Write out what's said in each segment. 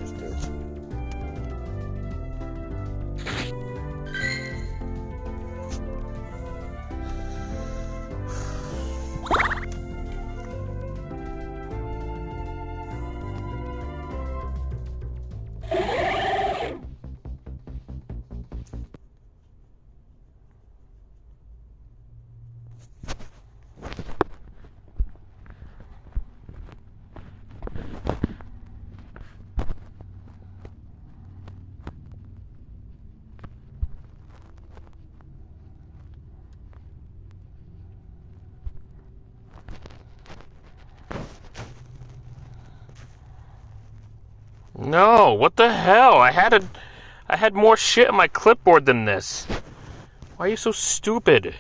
just is. No, what the hell? I had more shit on my clipboard than this. Why are you so stupid?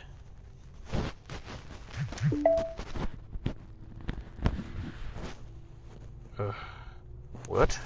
What?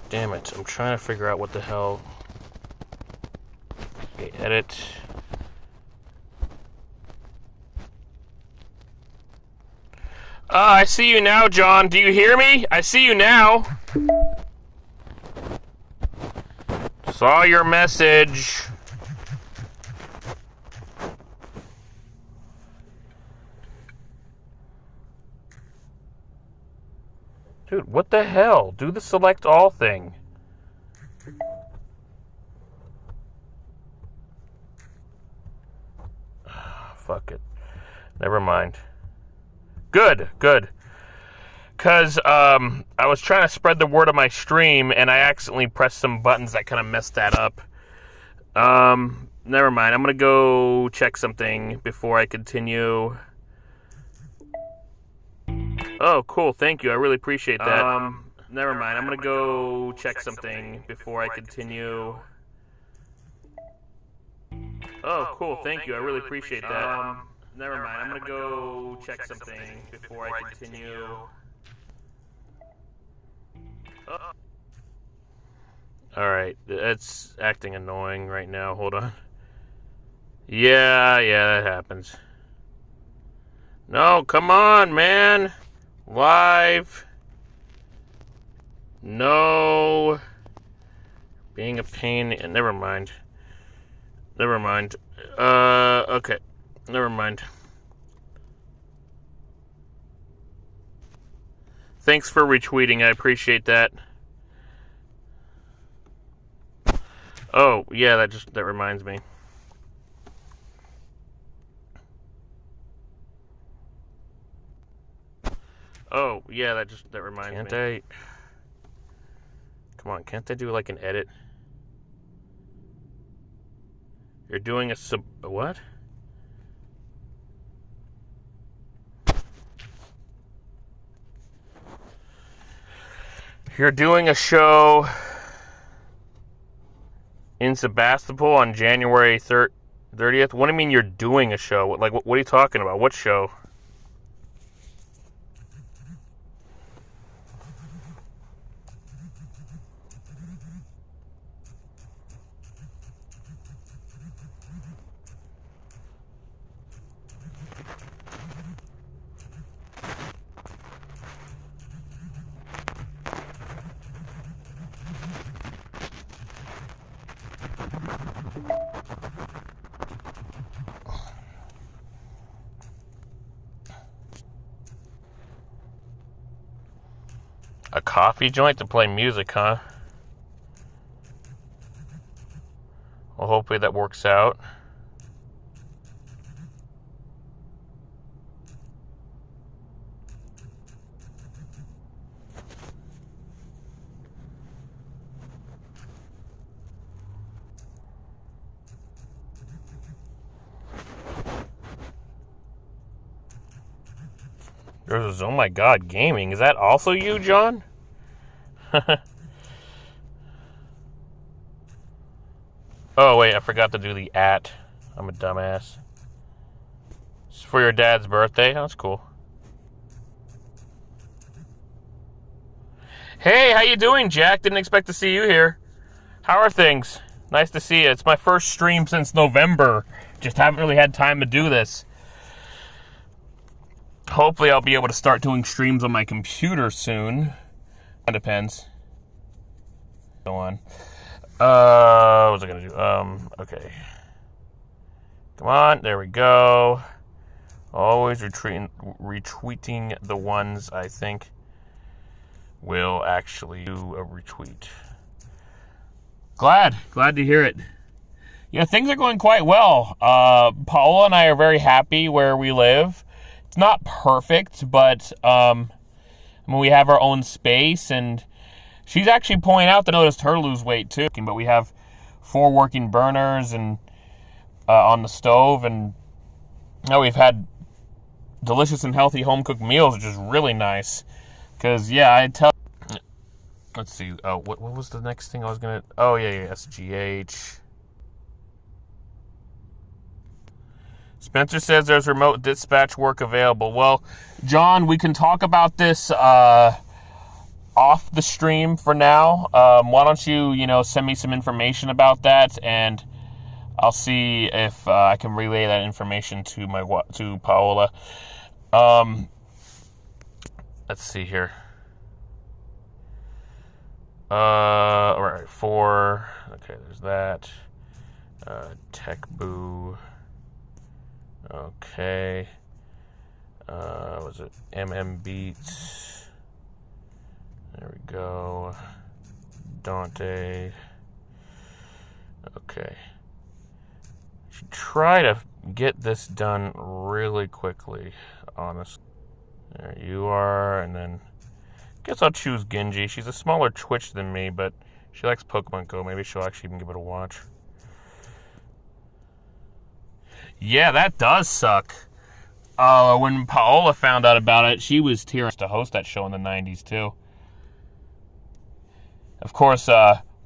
Damn it. I'm trying to figure out what the hell. Okay, edit. I see you now, John. Do you hear me? I see you now. Saw your message. Dude, what the hell? Do the select all thing. Fuck it. Never mind. Good. Because I was trying to spread the word of my stream, and I accidentally pressed some buttons that kind of messed that up. Never mind. I'm going to go check something before I continue. Oh, cool. Thank you. I really appreciate that. Never mind. I'm going to go check something before I continue. Oh, cool. Thank you. I really appreciate that. Never mind. I'm going to go check something before I continue. Oh. Alright. It's acting annoying right now. Hold on. Yeah, that happens. No, come on, man. Live. No. Being a pain. Never mind. Okay. Never mind. Thanks for retweeting. I appreciate that. Oh, yeah, that reminds me. Oh, yeah, that reminds me. Can't I... Come on, can't I do like an edit? You're doing a what? You're doing a show in Sebastopol on January 30th? What do you mean you're doing a show? What are you talking about? What show? A coffee joint to play music, huh? Well, hopefully that works out. There's, oh my god, gaming. Is that also you, John? Oh, wait, I forgot to do the @ I'm a dumbass. It's for your dad's birthday? Oh, that's cool. Hey, how you doing, Jack? Didn't expect to see you here. How are things? Nice to see you. It's my first stream since November. Just haven't really had time to do this. Hopefully I'll be able to start doing streams on my computer soon. It depends. Go on. What was I gonna do? Okay. Come on, there we go. Always retweeting the ones I think will actually do a retweet. Glad to hear it. Yeah, things are going quite well. Paola and I are very happy where we live. It's not perfect, but we have our own space, and she's actually pointing out that I noticed her lose weight too. But we have 4 working burners and on the stove, and now we've had delicious and healthy home-cooked meals, which is really nice. Because, yeah, I tell... Let's see. What was the next thing I was going to... Oh, yeah, SGH. Spencer says there's remote dispatch work available. Well, John, we can talk about this off the stream for now. Why don't you, send me some information about that, and I'll see if I can relay that information to Paola. Let's see here. All right, 4. Okay, there's that. Tech Boo. Okay. Was it MM Beats? There we go. Dante. Okay. Should try to get this done really quickly, honestly. There you are, and then guess I'll choose Genji. She's a smaller Twitch than me, but she likes Pokemon Go. Maybe she'll actually even give it a watch. Yeah, that does suck. When Paola found out about it, she was tearing to host that show in the 90s, too. Of course,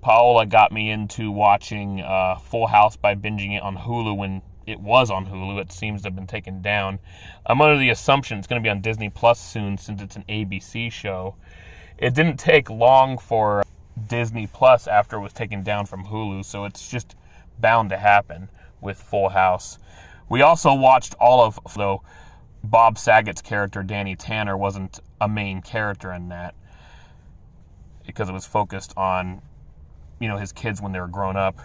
Paola got me into watching Full House by binging it on Hulu when it was on Hulu. It seems to have been taken down. I'm under the assumption it's going to be on Disney Plus soon since it's an ABC show. It didn't take long for Disney Plus after it was taken down from Hulu, so it's just bound to happen with Full House. We also watched all of, though Bob Saget's character, Danny Tanner, wasn't a main character in that because it was focused on, his kids when they were grown up.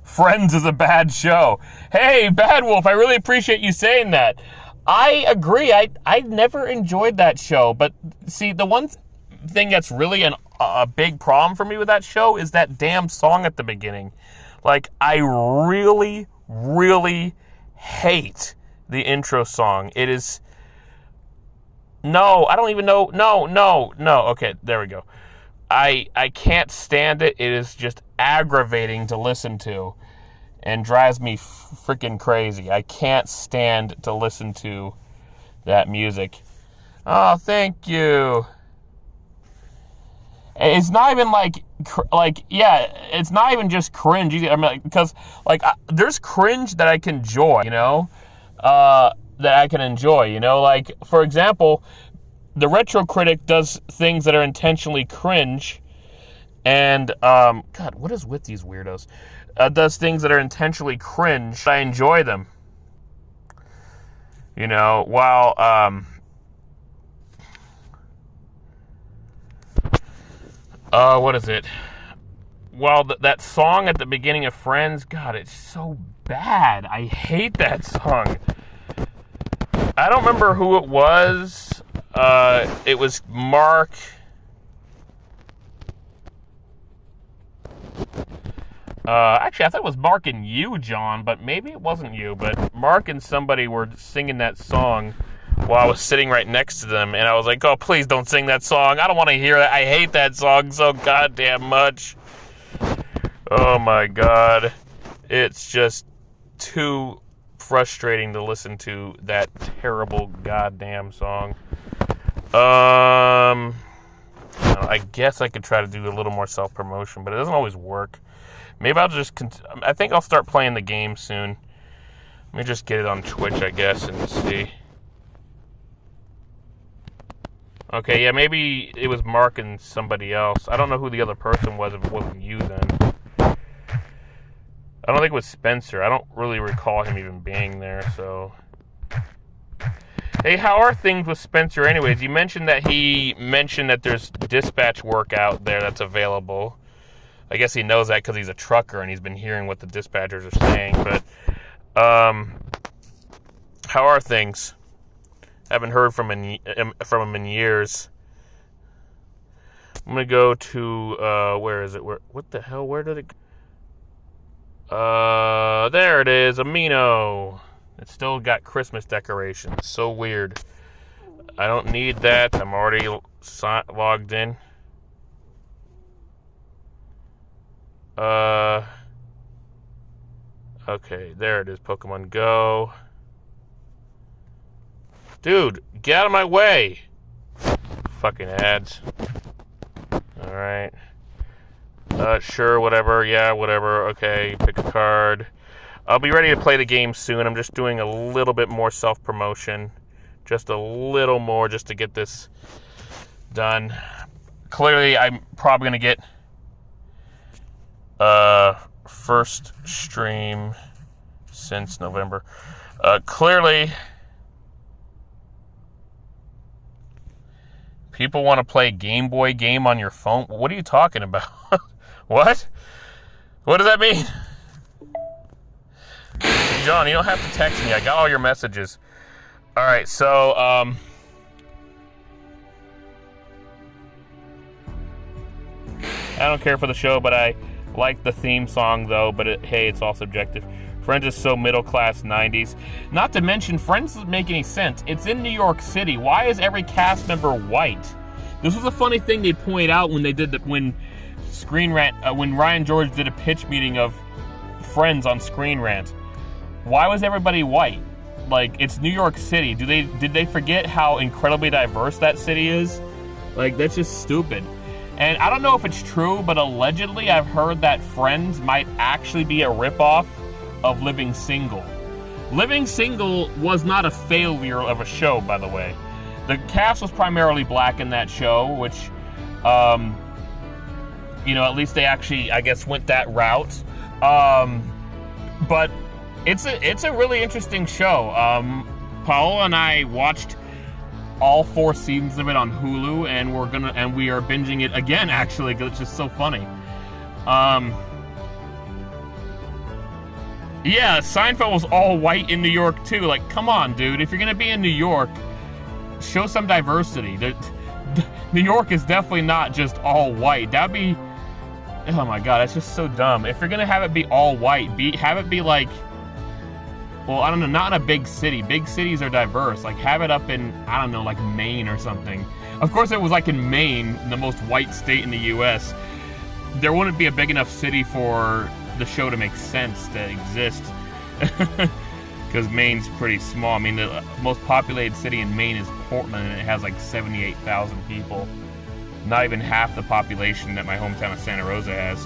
Friends is a bad show. Hey, Bad Wolf, I really appreciate you saying that. I agree. I never enjoyed that show, but see, the one thing that's really a big problem for me with that show is that damn song at the beginning. Like, I really, really hate the intro song. It is... No, I don't even know. No. Okay, there we go. I can't stand it. It is just aggravating to listen to and drives me freaking crazy. I can't stand to listen to that music. Oh, thank you. It's not even it's not even just cringe. I mean, because there's cringe that I can enjoy, that I can enjoy, like, for example, the Retro Critic does things that are intentionally cringe, and, God, what is with these weirdos? Does things that are intentionally cringe. I enjoy them. While, what is it? Well, that song at the beginning of Friends, God, it's so bad. I hate that song. I don't remember who it was. It was Mark. Actually, I thought it was Mark and you, John, but maybe it wasn't you. But Mark and somebody were singing that song while I was sitting right next to them, and I was like, oh, please don't sing that song. I don't want to hear that. I hate that song so goddamn much. Oh, my God. It's just too frustrating to listen to that terrible goddamn song. I guess I could try to do a little more self-promotion, but it doesn't always work. Maybe I'll just... I think I'll start playing the game soon. Let me just get it on Twitch, I guess, and see. Okay, yeah, maybe it was Mark and somebody else. I don't know who the other person was if it wasn't you then. I don't think it was Spencer. I don't really recall him even being there, so... Hey, how are things with Spencer anyways? You mentioned that there's dispatch work out there that's available. I guess he knows that because he's a trucker and he's been hearing what the dispatchers are saying, but... how are things? Haven't heard from him in years. I'm gonna go to, where is it? What the hell? Where did it go? There it is, Amino. It's still got Christmas decorations. So weird. I don't need that. I'm already logged in. Okay, there it is, Pokemon Go. Dude, get out of my way! Fucking ads. Alright. Sure, whatever. Yeah, whatever. Okay, pick a card. I'll be ready to play the game soon. I'm just doing a little bit more self-promotion. Just a little more just to get this done. Clearly, I'm probably going to get first stream since November. Clearly, people want to play Game Boy game on your phone. What are you talking about? What? What does that mean? John, you don't have to text me. I got all your messages. Alright, so, I don't care for the show, but I like the theme song, though. But, hey, it's all subjective. Friends is so middle-class 90s. Not to mention, Friends doesn't make any sense. It's in New York City. Why is every cast member white? This was a funny thing they pointed out when they did when Ryan George did a pitch meeting of Friends on Screen Rant. Why was everybody white? Like, it's New York City. Did they forget how incredibly diverse that city is? Like, that's just stupid. And I don't know if it's true, but allegedly I've heard that Friends might actually be a ripoff of Living Single. Living Single was not a failure of a show, by the way. The cast was primarily black in that show, which, at least they actually, I guess, went that route. But it's a really interesting show. Paola and I watched all 4 seasons of it on Hulu, and we are binging it again, actually, because it's just so funny. Yeah, Seinfeld was all white in New York, too. Like, come on, dude. If you're going to be in New York, show some diversity. New York is definitely not just all white. That'd be... Oh, my God. That's just so dumb. If you're going to have it be all white, have it be like... Well, I don't know, not in a big city. Big cities are diverse. Like, have it up in, I don't know, like Maine or something. Of course, it was like in Maine, the most white state in the U.S. There wouldn't be a big enough city for the show to make sense to exist. Because Maine's pretty small. I mean, the most populated city in Maine is Portland, and it has like 78,000 people. Not even half the population that my hometown of Santa Rosa has.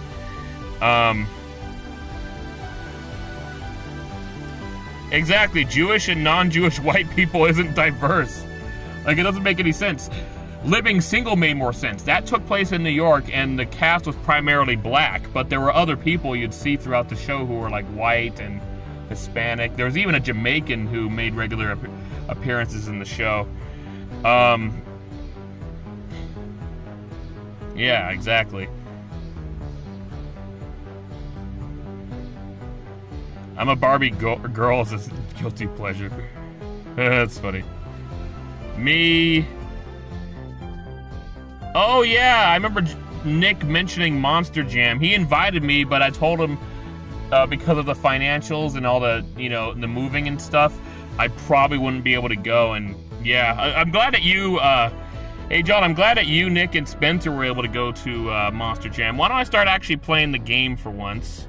Exactly, Jewish and non-Jewish white people isn't diverse. Like, it doesn't make any sense. Living Single made more sense. That took place in New York, and the cast was primarily black, but there were other people you'd see throughout the show who were, like, white and Hispanic. There was even a Jamaican who made regular appearances in the show. Yeah, exactly. I'm a Barbie girl as a guilty pleasure. That's funny. Me, Oh yeah, I remember Nick mentioning Monster Jam. He invited me, but I told him because of the financials and all the, the moving and stuff, I probably wouldn't be able to go. And yeah, I'm glad that you, hey John, I'm glad that you, Nick, and Spencer were able to go to Monster Jam. Why don't I start actually playing the game for once?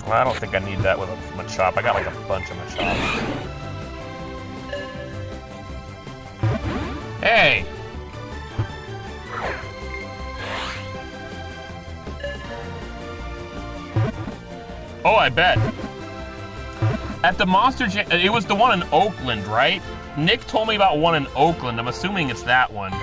Well, I don't think I need that with a Machop. I got like a bunch of Machops. Hey! Oh, I bet. At the Monster Jam, it was the one in Oakland, right? Nick told me about one in Oakland. I'm assuming it's that one.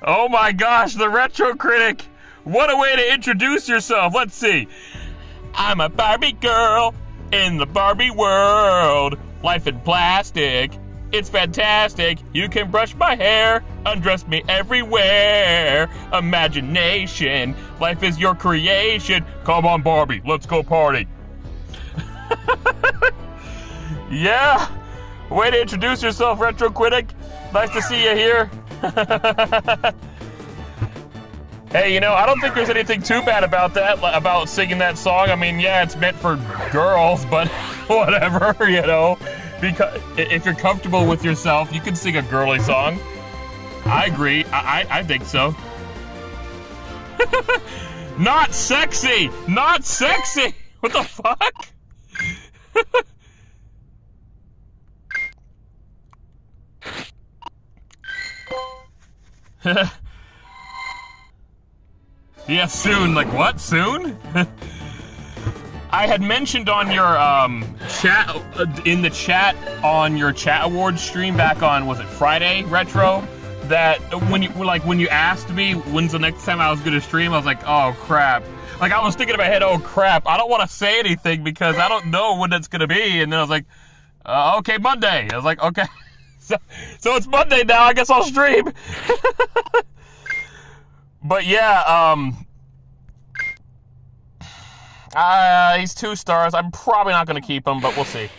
Oh my gosh, the Retro Critic! What a way to introduce yourself. Let's see. I'm a Barbie girl in the Barbie world. Life in plastic. It's fantastic. You can brush my hair, undress me everywhere. Imagination. Life is your creation. Come on, Barbie. Let's go party. Yeah. Way to introduce yourself, Retro Critic. Nice to see you here. Hey, I don't think there's anything too bad about that, about singing that song. I mean, yeah, it's meant for girls, but whatever, Because if you're comfortable with yourself, you can sing a girly song. I agree. I think so. Not sexy! Not sexy! What the fuck? Yeah, soon. Like, what? Soon? I had mentioned on your chat, in the chat on your chat awards stream back on, was it Friday, Retro? That when you asked me when's the next time I was going to stream, I was like, oh crap. Like, I was thinking in my head, oh crap, I don't want to say anything because I don't know when it's going to be. And then I was like, okay, Monday. I was like, okay. So it's Monday now, I guess I'll stream. But yeah, he's 2 stars. I'm probably not going to keep him, but we'll see.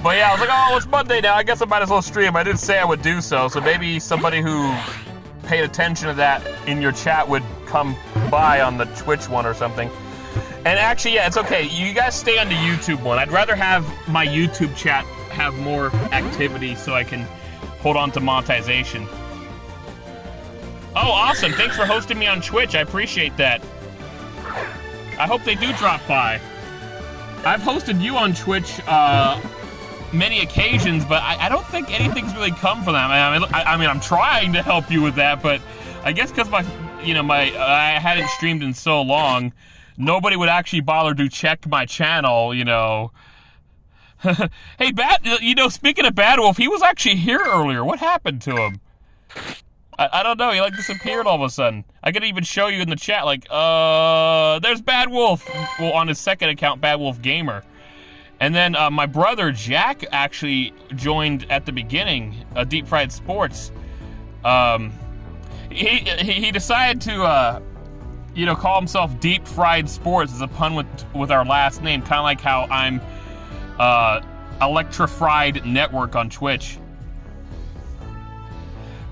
But yeah, I was like, oh, it's Monday now. I guess I might as well stream. I did say I would do so maybe somebody who paid attention to that in your chat would come by on the Twitch one or something. And actually, yeah, it's okay. You guys stay on the YouTube one. I'd rather have my YouTube chat have more activity so I can hold on to monetization. Oh, awesome. Thanks for hosting me on Twitch. I appreciate that. I hope they do drop by. I've hosted you on Twitch many occasions, but I don't think anything's really come from that. I mean, I'm trying to help you with that, but I guess because I hadn't streamed in so long, nobody would actually bother to check my channel, Hey, speaking of Bad Wolf, he was actually here earlier. What happened to him? I don't know, he disappeared all of a sudden. I could even show you in the chat, there's Bad Wolf. Well, on his second account, Bad Wolf Gamer. And then my brother, Jack, actually joined at the beginning, Deep Fried Sports. He decided to, call himself Deep Fried Sports as a pun with our last name, kind of like how I'm Electrified Network on Twitch.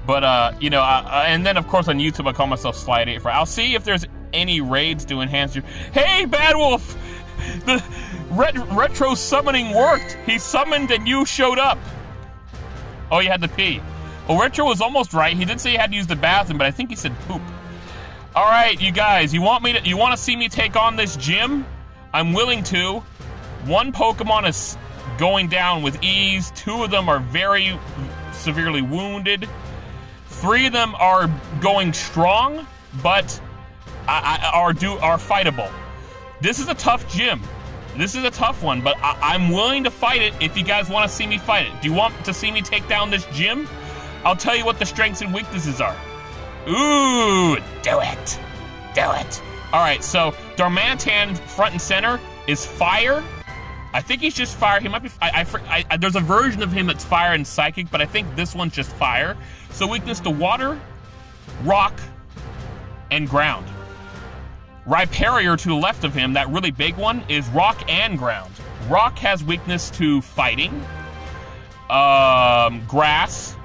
But, and then, of course, on YouTube, I call myself Slide8. I'll see if there's any raids to enhance your... Hey, Bad Wolf! The retro summoning worked! He summoned and you showed up! Oh, you had to pee. Well, Retro was almost right. He did say he had to use the bathroom, but I think he said poop. Alright, you guys, you want to see me take on this gym? I'm willing to. 1 Pokemon is going down with ease. 2 of them are very severely wounded. 3 of them are going strong, but are fightable. This is a tough gym. This is a tough one, but I'm willing to fight it if you guys want to see me fight it. Do you want to see me take down this gym? I'll tell you what the strengths and weaknesses are. Ooh, do it. Do it. All right, so Darmanitan front and center is fire. I think he's just fire. He might be. There's a version of him that's fire and psychic, but I think this one's just fire. So weakness to water, rock, and ground. Rhyperior to the left of him, that really big one, is rock and ground. Rock has weakness to fighting, grass,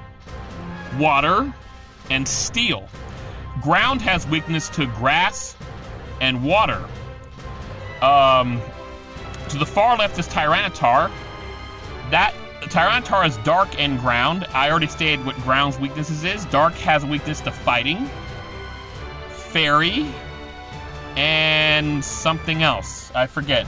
water, and steel. Ground has weakness to grass and water. To the far left is Tyranitar. That Tyranitar is dark and ground. I already stated what ground's weaknesses is. Dark has a weakness to fighting, fairy, and something else. I forget.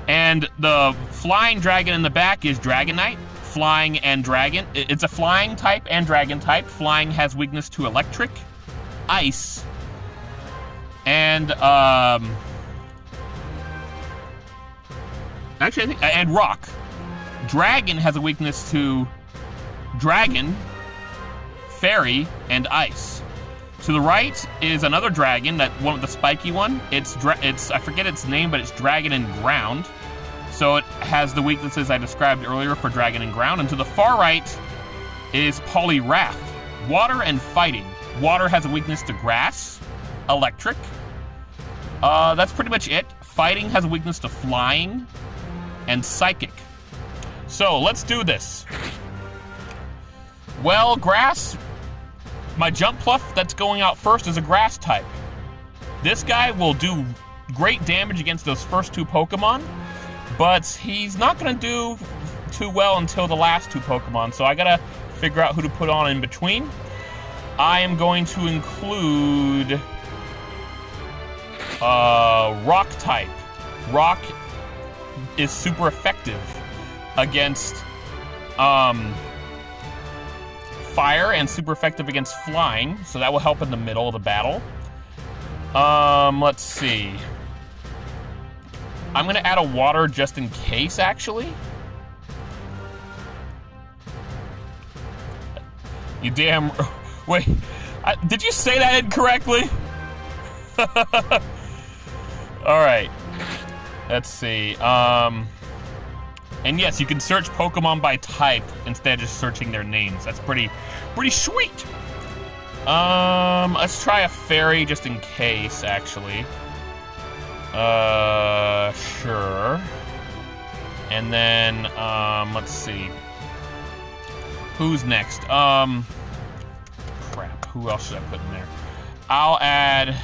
And the flying dragon in the back is Dragonite. Flying and dragon. It's a flying type and dragon type. Flying has weakness to electric, ice, and actually, I think, and rock. Dragon has a weakness to dragon, fairy, and ice. To the right is another dragon, that one with the spiky one. It's I forget its name, but it's dragon and ground. So it has the weaknesses I described earlier for dragon and ground. And to the far right is Poliwrath, water and fighting. Water has a weakness to grass, electric. That's pretty much it. Fighting has a weakness to flying and psychic. So let's do this. Well, grass, my Jumpluff that's going out first is a grass type. This guy will do great damage against those first two Pokemon, but he's not going to do too well until the last two Pokemon, so I got to figure out who to put on in between. I am going to include rock type. Rock is super effective against fire and super effective against flying, so that will help in the middle of the battle. Let's see. I'm gonna add a water just in case, actually. You damn... Wait, did you say that incorrectly? Alright. Let's see. And yes, you can search Pokemon by type instead of just searching their names. That's pretty sweet. Let's try a fairy just in case, actually. Sure. And then, let's see. Who's next? Crap. Who else should I put in there? I'll add...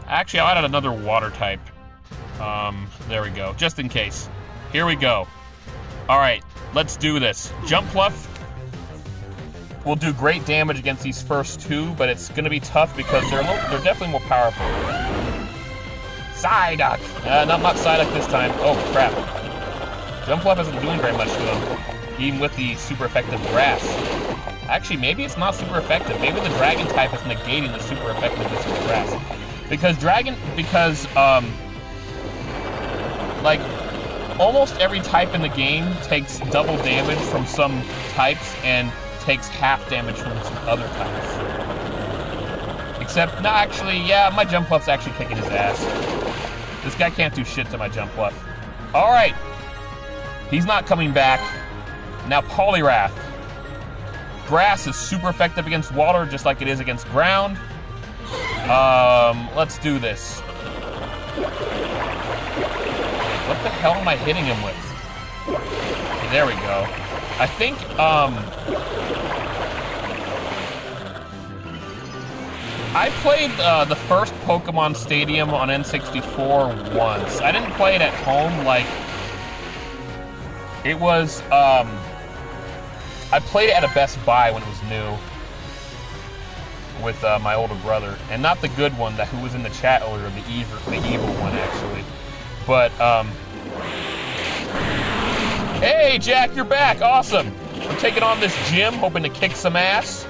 Actually, I'll add another water type. There we go. Just in case. Here we go. Alright, let's do this. Jumpluff will do great damage against these first two, but it's going to be tough because they're definitely more powerful. Psyduck! Not Psyduck this time. Oh, crap. Jumpluff isn't doing very much to them, even with the super effective grass. Actually, maybe it's not super effective. Maybe the dragon type is negating the super effectiveness of the grass. Because like, almost every type in the game takes double damage from some types and takes half damage from some other types. Except, no, actually, yeah, my Jumpluff's actually kicking his ass. This guy can't do shit to my Jumpluff. Alright. He's not coming back. Now, Poliwrath. Grass is super effective against water, just like it is against ground. Let's do this. What the hell am I hitting him with? There we go. I think, I played the first Pokemon Stadium on N64 once. I didn't play it at home, like, it was, I played it at a Best Buy when it was new with my older brother, and not the good one who was in the chat earlier, the evil one, actually. But, hey, Jack, you're back. Awesome. I'm taking on this gym, hoping to kick some ass.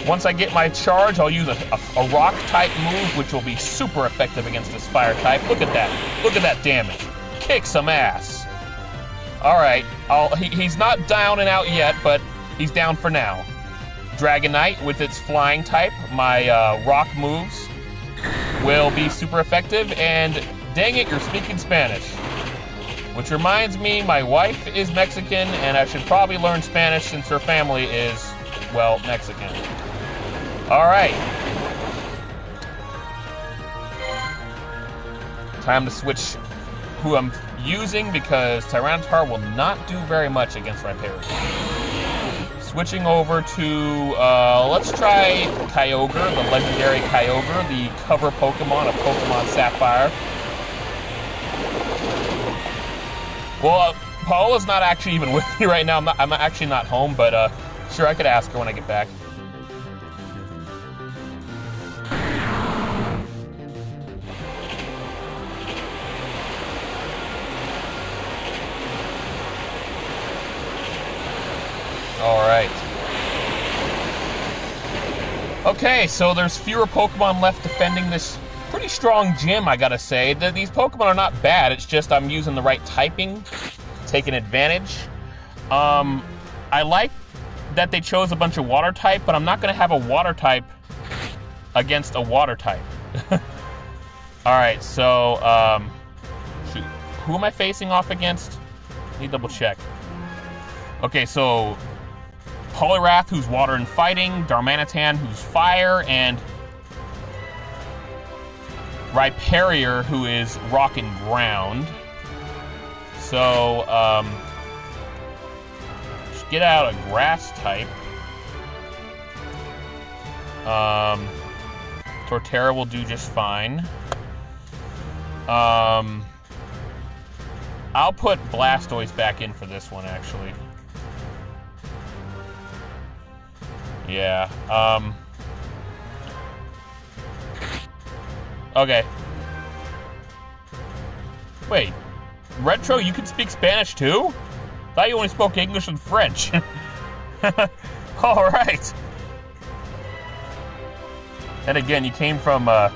Once I get my charge, I'll use a rock-type move, which will be super effective against this fire type. Look at that. Look at that damage. Kick some ass. All right. He's not down and out yet, but he's down for now. Dragonite with its flying type, my rock moves will be super effective. And dang it, you're speaking Spanish. Which reminds me, my wife is Mexican, and I should probably learn Spanish since her family is, well, Mexican. All right. Time to switch who I'm using because Tyranitar will not do very much against Rhyperior. Switching over to, let's try Kyogre, the legendary Kyogre, the cover Pokemon of Pokemon Sapphire. Well, Paola's not actually even with me right now. I'm actually not home, but sure, I could ask her when I get back. All right. Okay, so there's fewer Pokemon left defending this pretty strong gym, I gotta say. These Pokemon are not bad, it's just I'm using the right typing, taking advantage. I like that they chose a bunch of water type, but I'm not gonna have a water type against a water type. All right, so, shoot. Who am I facing off against? Let me double check. Okay, so Poliwrath, who's water and fighting, Darmanitan, who's fire, and Rhyperior, who is rock and ground. So, just get out a grass type. Torterra will do just fine. I'll put Blastoise back in for this one, actually. Yeah, okay. Wait, Retro, you can speak Spanish too? Thought you only spoke English and French. All right. And again, you came from an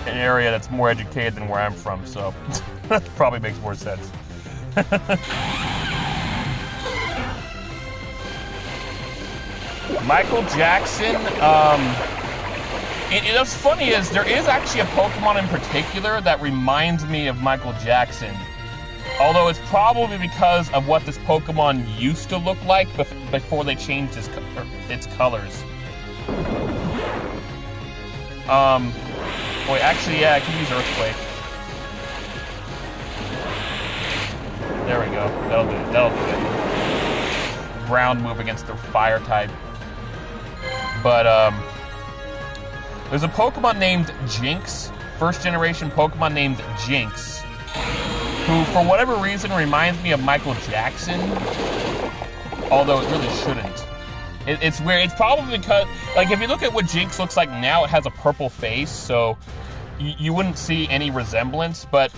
area that's more educated than where I'm from, so that probably makes more sense. Michael Jackson, what's funny is there is actually a Pokemon in particular that reminds me of Michael Jackson. Although it's probably because of what this Pokemon used to look like before they changed its colors. Wait, actually, yeah, I can use Earthquake. There we go. That'll do it. That'll do it. Ground move against the fire type. But, there's a Pokemon named Jinx, first generation Pokemon named Jinx, who, for whatever reason, reminds me of Michael Jackson, although it really shouldn't. It's weird. It's probably because, like, if you look at what Jinx looks like now, it has a purple face, so you wouldn't see any resemblance, but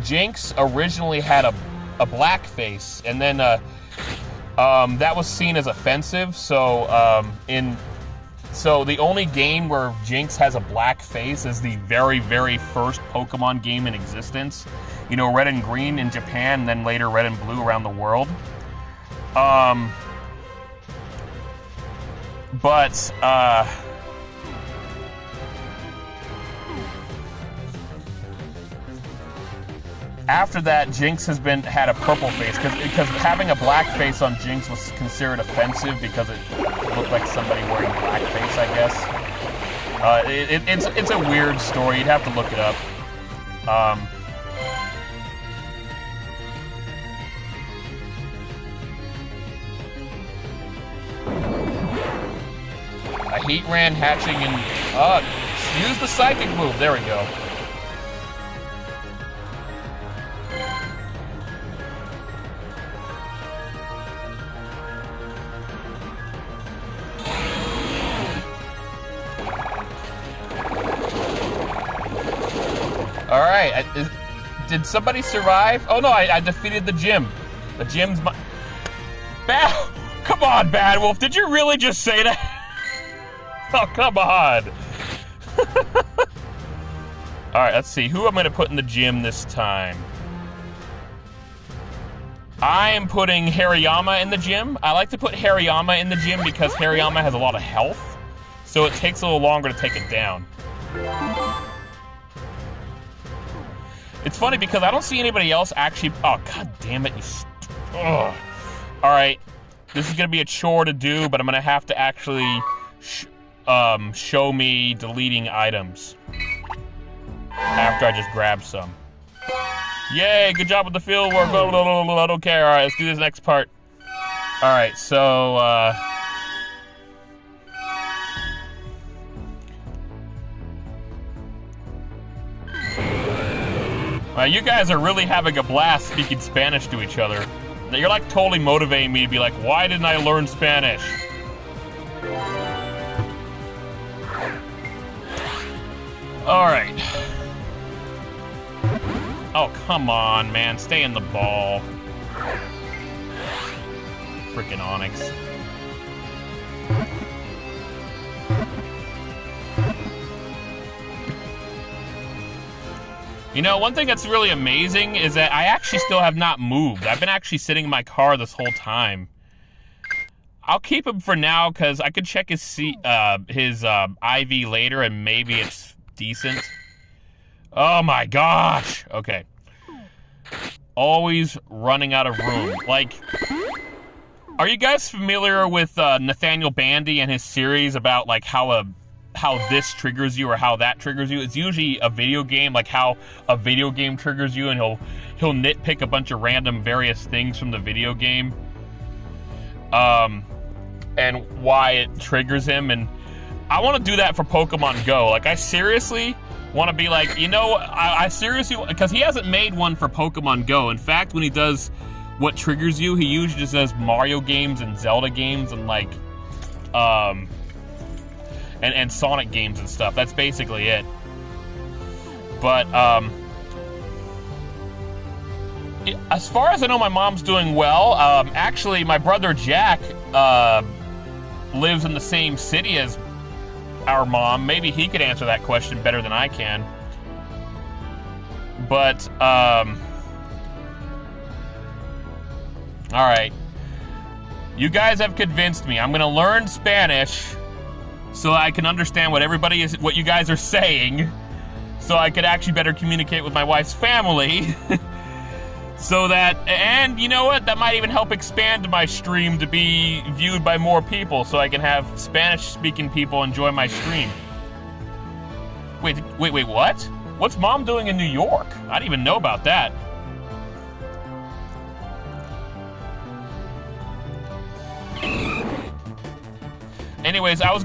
Jinx originally had a black face, and then that was seen as offensive, so So the only game where Jinx has a black face is the very, very first Pokemon game in existence. You know, Red and Green in Japan, and then later Red and Blue around the world. After that, Jinx has had a purple face, because having a black face on Jinx was considered offensive because it looked like somebody wearing blackface, I guess. It's a weird story. You'd have to look it up. A Heatran hatching and use the Psychic move. There we go. All right, did somebody survive? Oh no, I defeated the gym. The gym's my... Come on, Bad Wolf, did you really just say that? Oh, come on. All right, let's see, who I'm gonna put in the gym this time? I am putting Hariyama in the gym. I like to put Hariyama in the gym because Hariyama has a lot of health, so it takes a little longer to take it down. It's funny because I don't see anybody else actually... Oh, god damn it, you... Ugh. Alright, this is gonna be a chore to do, but I'm gonna have to actually show me deleting items after I just grab some. Yay, good job with the field work. I don't care. Alright, let's do this next part. Alright, so, you guys are really having a blast speaking Spanish to each other. You're like totally motivating me to be like, why didn't I learn Spanish? Alright. Oh, come on, man. Stay in the ball. Frickin' Onyx. You know, one thing that's really amazing is that I actually still have not moved. I've been actually sitting in my car this whole time. I'll keep him for now because I could check his IV later and maybe it's decent. Oh my gosh. Okay. Always running out of room. Like, are you guys familiar with Nathaniel Bandy and his series about like how this triggers you or how that triggers you? It's usually a video game, like how a video game triggers you, and he'll nitpick a bunch of random various things from the video game, and why it triggers him. And I want to do that for Pokemon Go. Like, I seriously want to be like, you know, I seriously, because he hasn't made one for Pokemon Go. In fact, when he does what triggers you, he usually just does Mario games and Zelda games and like, and Sonic games and stuff. That's basically it. But, as far as I know, my mom's doing well. Actually, my brother Jack, lives in the same city as our mom. Maybe he could answer that question better than I can. But, alright. You guys have convinced me. I'm gonna learn Spanish so I can understand what you guys are saying, so I could actually better communicate with my wife's family. So that, and you know what, that might even help expand my stream to be viewed by more people, so I can have Spanish-speaking people enjoy my stream. Wait, what? What's Mom doing in New York? I didn't even know about that. Anyways, I was,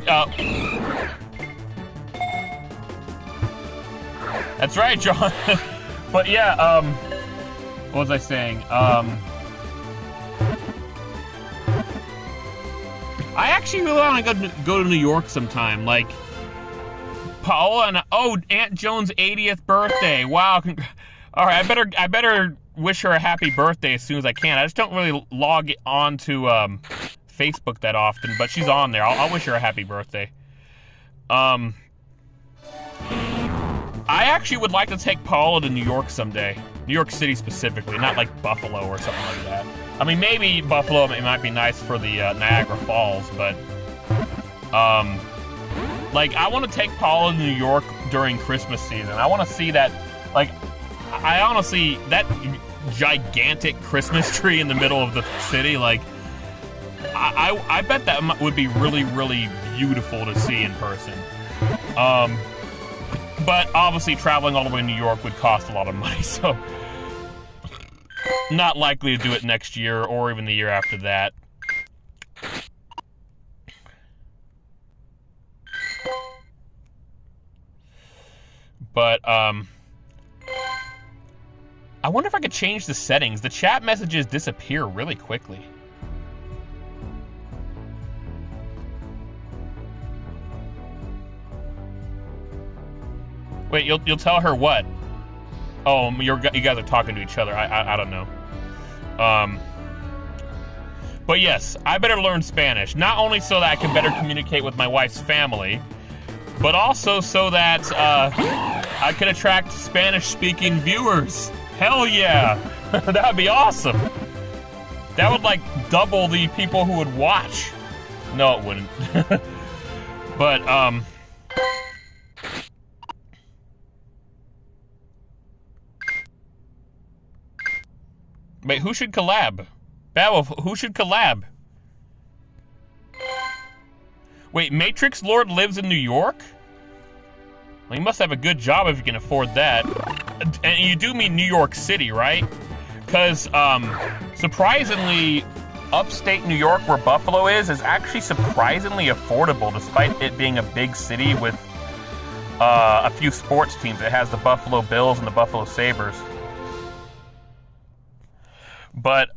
that's right, John. But yeah, what was I saying? I actually really want to go to New York sometime. Like, Paola and Aunt Joan's 80th birthday. Wow. All right, I better wish her a happy birthday as soon as I can. I just don't really log on to Facebook that often, but she's on there. I'll wish her a happy birthday. I actually would like to take Paola to New York someday. New York City specifically, not like Buffalo or something like that. I mean, maybe Buffalo might be nice for the Niagara Falls, but like, I want to take Paola to New York during Christmas season. I want to see that, like, I honestly, that gigantic Christmas tree in the middle of the city, like, I bet that would be really, really beautiful to see in person. But obviously traveling all the way to New York would cost a lot of money, so not likely to do it next year or even the year after that. But, I wonder if I could change the settings. The chat messages disappear really quickly. Wait, you'll tell her what? Oh, you guys are talking to each other. I don't know. But yes, I better learn Spanish. Not only so that I can better communicate with my wife's family, but also so that I can attract Spanish-speaking viewers. Hell yeah! That'd be awesome. That would, like, double the people who would watch. No, it wouldn't. But, wait, who should collab? Beowulf, who should collab? Wait, Matrix Lord lives in New York? Well, you must have a good job if you can afford that. And you do mean New York City, right? Because, surprisingly, upstate New York, where Buffalo is actually surprisingly affordable, despite it being a big city with a few sports teams. It has the Buffalo Bills and the Buffalo Sabres. But,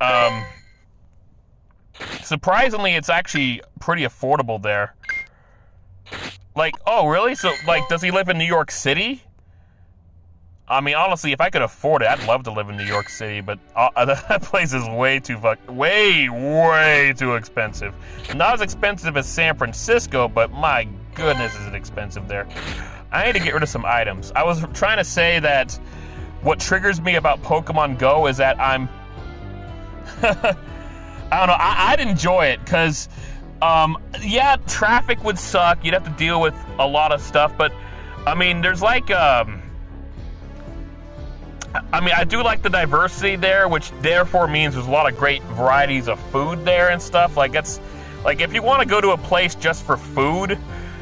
surprisingly, it's actually pretty affordable there. Like, oh, really? So, like, does he live in New York City? I mean, honestly, if I could afford it, I'd love to live in New York City, but that place is way too expensive. Not as expensive as San Francisco, but my goodness, is it expensive there. I need to get rid of some items. I was trying to say that what triggers me about Pokemon Go is that I'm... I don't know, I'd enjoy it, because, yeah, traffic would suck. You'd have to deal with a lot of stuff, but, I mean, there's like, I mean, I do like the diversity there, which therefore means there's a lot of great varieties of food there and stuff. Like, it's like if you want to go to a place just for food,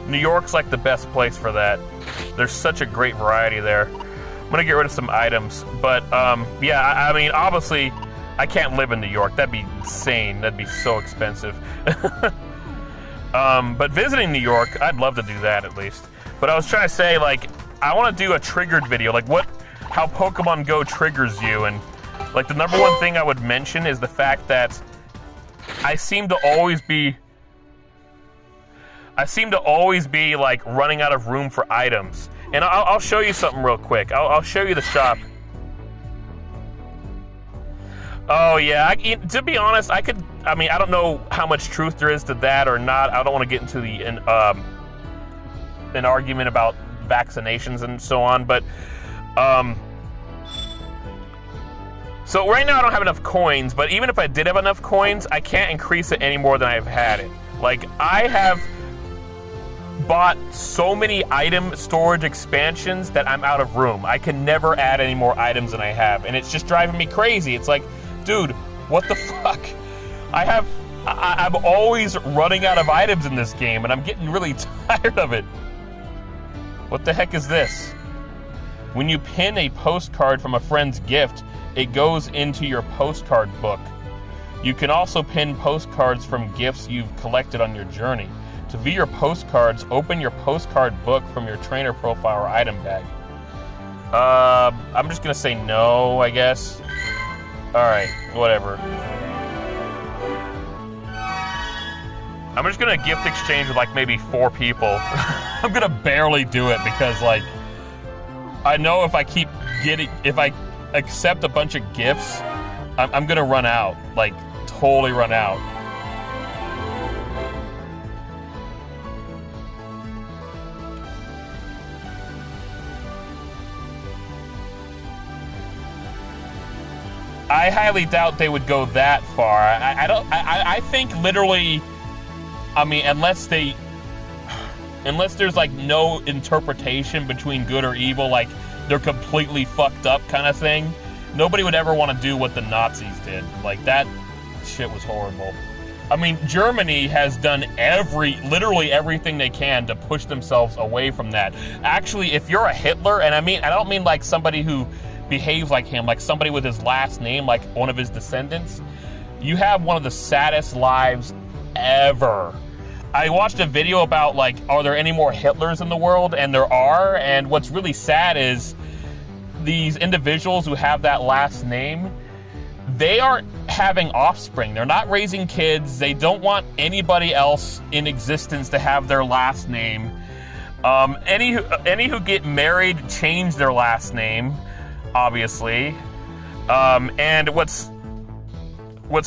New York's like the best place for that. There's such a great variety there. I'm gonna get rid of some items, but yeah, I mean, obviously, I can't live in New York. That'd be insane. That'd be so expensive. But visiting New York, I'd love to do that at least. But I was trying to say, like, I want to do a triggered video, like how Pokemon Go triggers you, and like the number one thing I would mention is the fact that I seem to always be like running out of room for items. And I'll show you something real quick. I'll show you the shop. Oh yeah, to be honest, I mean, I don't know how much truth there is to that or not. I don't want to get into an argument about vaccinations and so on, but so right now I don't have enough coins, but even if I did have enough coins, I can't increase it any more than I've had it. Like, I have bought so many item storage expansions that I'm out of room. I can never add any more items than I have, and it's just driving me crazy. It's like, dude, what the fuck? I'm always running out of items in this game, and I'm getting really tired of it. What the heck is this? When you pin a postcard from a friend's gift, it goes into your postcard book. You can also pin postcards from gifts you've collected on your journey. To view your postcards, open your postcard book from your trainer profile or item bag. I'm just gonna say no, I guess. Alright, whatever. I'm just gonna gift exchange with like maybe 4 people. I'm gonna barely do it because, like, I know if I accept a bunch of gifts, I'm gonna run out. Like, totally run out. I highly doubt they would go that far. I think literally, I mean, unless there's like no interpretation between good or evil, like they're completely fucked up kind of thing, nobody would ever want to do what the Nazis did. Like, that shit was horrible. I mean, Germany has done literally everything they can to push themselves away from that. Actually, if you're a Hitler, and I don't mean like somebody who behaves like him, like somebody with his last name, like one of his descendants, you have one of the saddest lives ever. I watched a video about, like, are there any more Hitlers in the world? And there are, and what's really sad is these individuals who have that last name, they aren't having offspring. They're not raising kids. They don't want anybody else in existence to have their last name. Any who get married change their last name, obviously. And what's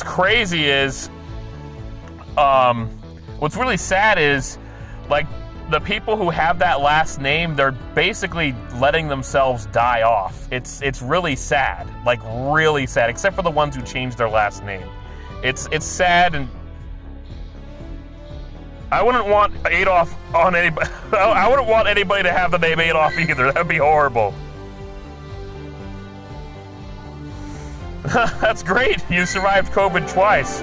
crazy is, what's really sad is, like, the people who have that last name, they're basically letting themselves die off. It's really sad, like really sad, except for the ones who changed their last name. It's sad, and I wouldn't want Adolf on anybody. I wouldn't want anybody to have the name Adolf either. That'd be horrible. That's great. You survived COVID twice.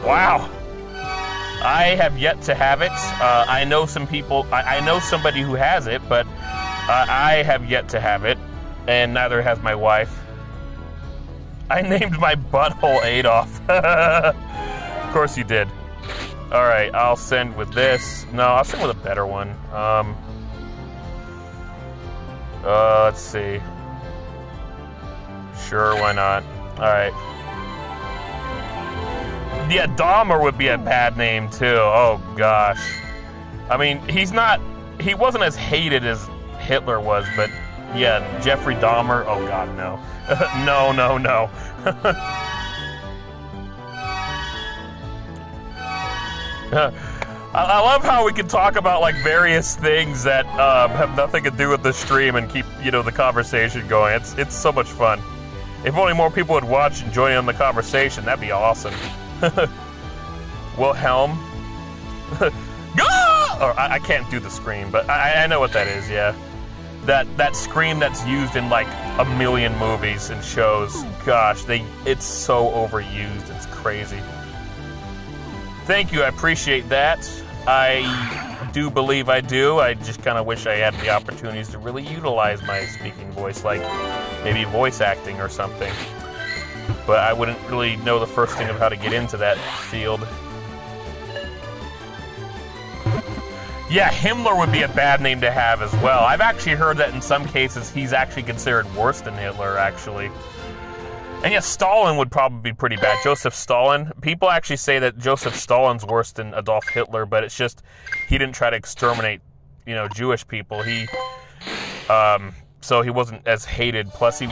Wow. I have yet to have it. I know some people. I know somebody who has it, but I have yet to have it, and neither has my wife. I named my butthole Adolf. Of course you did. All right, I'll send with this. No, I'll send with a better one. Let's see. Sure, why not? All right. Yeah, Dahmer would be a bad name too. Oh gosh. I mean, he wasn't as hated as Hitler was, but yeah, Jeffrey Dahmer. Oh god, no. No. I love how we can talk about like various things that have nothing to do with the stream and keep, the conversation going. It's so much fun. If only more people would watch and join in on the conversation, that'd be awesome. Wilhelm. Or I can't do the scream, but I know what that is, yeah. That scream that's used in like a million movies and shows. Gosh, it's so overused, it's crazy. Thank you, I appreciate that. I do believe I do. I just kind of wish I had the opportunities to really utilize my speaking voice, like maybe voice acting or something. But I wouldn't really know the first thing of how to get into that field. Yeah, Himmler would be a bad name to have as well. I've actually heard that in some cases he's actually considered worse than Hitler, actually. And yeah, Stalin would probably be pretty bad. Joseph Stalin. People actually say that Joseph Stalin's worse than Adolf Hitler, but it's just he didn't try to exterminate, Jewish people. So he wasn't as hated. Plus he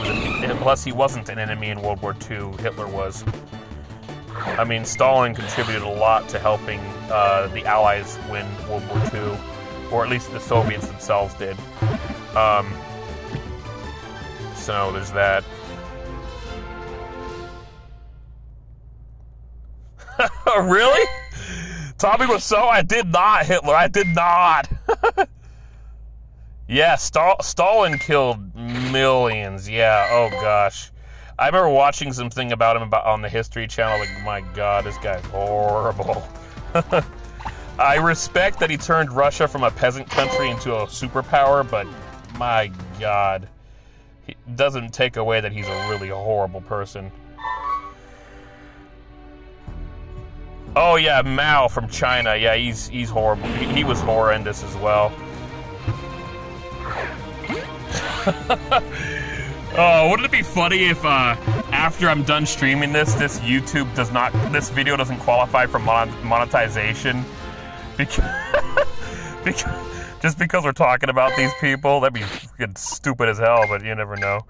wasn't an enemy in World War II. Hitler was. I mean, Stalin contributed a lot to helping the Allies win World War II, or at least the Soviets themselves did. So there's that. Really? Tommy Wiseau? I did not, Hitler. I did not. Yeah, Stalin killed millions. Yeah, oh gosh. I remember watching something about him on the History Channel. Like, my God, this guy's horrible. I respect that he turned Russia from a peasant country into a superpower, but my God. It doesn't take away that he's a really horrible person. Oh yeah, Mao from China. Yeah, he's horrible. He was horrendous as well. Oh, wouldn't it be funny if after I'm done streaming this video doesn't qualify for monetization just because we're talking about these people? That'd be freaking stupid as hell, but you never know.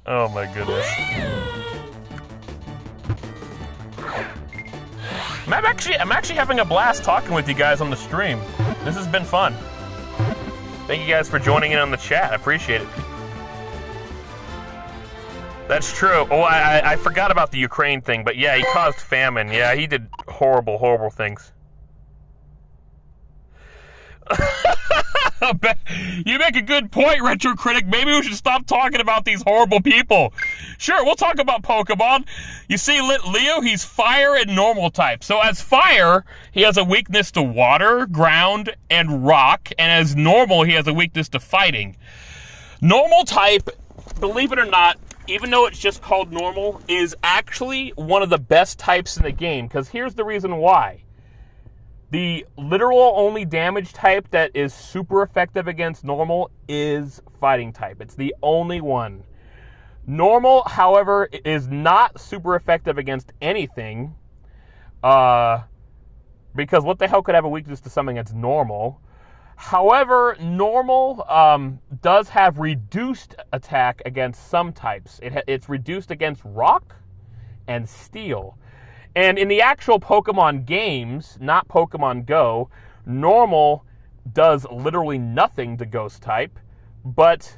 Oh my goodness. I'm actually having a blast talking with you guys on the stream. This has been fun. Thank you guys for joining in on the chat. I appreciate it. That's true. Oh, I forgot about the Ukraine thing, but yeah, he caused famine. Yeah, he did horrible, horrible things. You make a good point, Retro Critic. Maybe we should stop talking about these horrible people. Sure, we'll talk about Pokemon. You see, Leo, he's fire and normal type. So as fire, he has a weakness to water, ground, and rock. And as normal, he has a weakness to fighting. Normal type, believe it or not, even though it's just called normal, is actually one of the best types in the game. Because here's the reason why. The literal only damage type that is super effective against normal is fighting type. It's the only one. Normal, however, is not super effective against anything. Because what the hell could have a weakness to something that's normal? However, normal does have reduced attack against some types. It's reduced against rock and steel. And in the actual Pokemon games, not Pokemon Go, normal does literally nothing to ghost type, but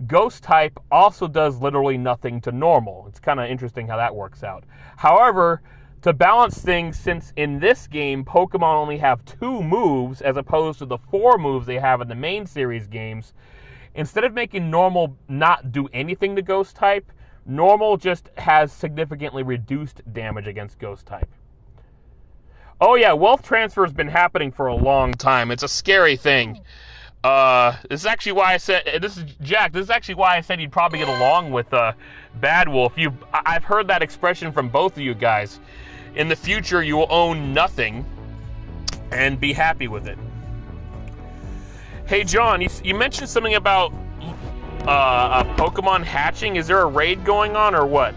Ghost type also does literally nothing to normal. It's kind of interesting how that works out. However, to balance things, since in this game, Pokemon only have 2 moves as opposed to the 4 moves they have in the main series games, instead of making normal not do anything to Ghost type, normal just has significantly reduced damage against Ghost type. Oh yeah, wealth transfer has been happening for a long time. It's a scary thing. This is actually why I said, this is Jack, this is actually why I said you'd probably get along with Bad Wolf. I've heard that expression from both of you guys. In the future, you will own nothing and be happy with it. Hey John, you mentioned something about a Pokemon hatching. Is there a raid going on or what?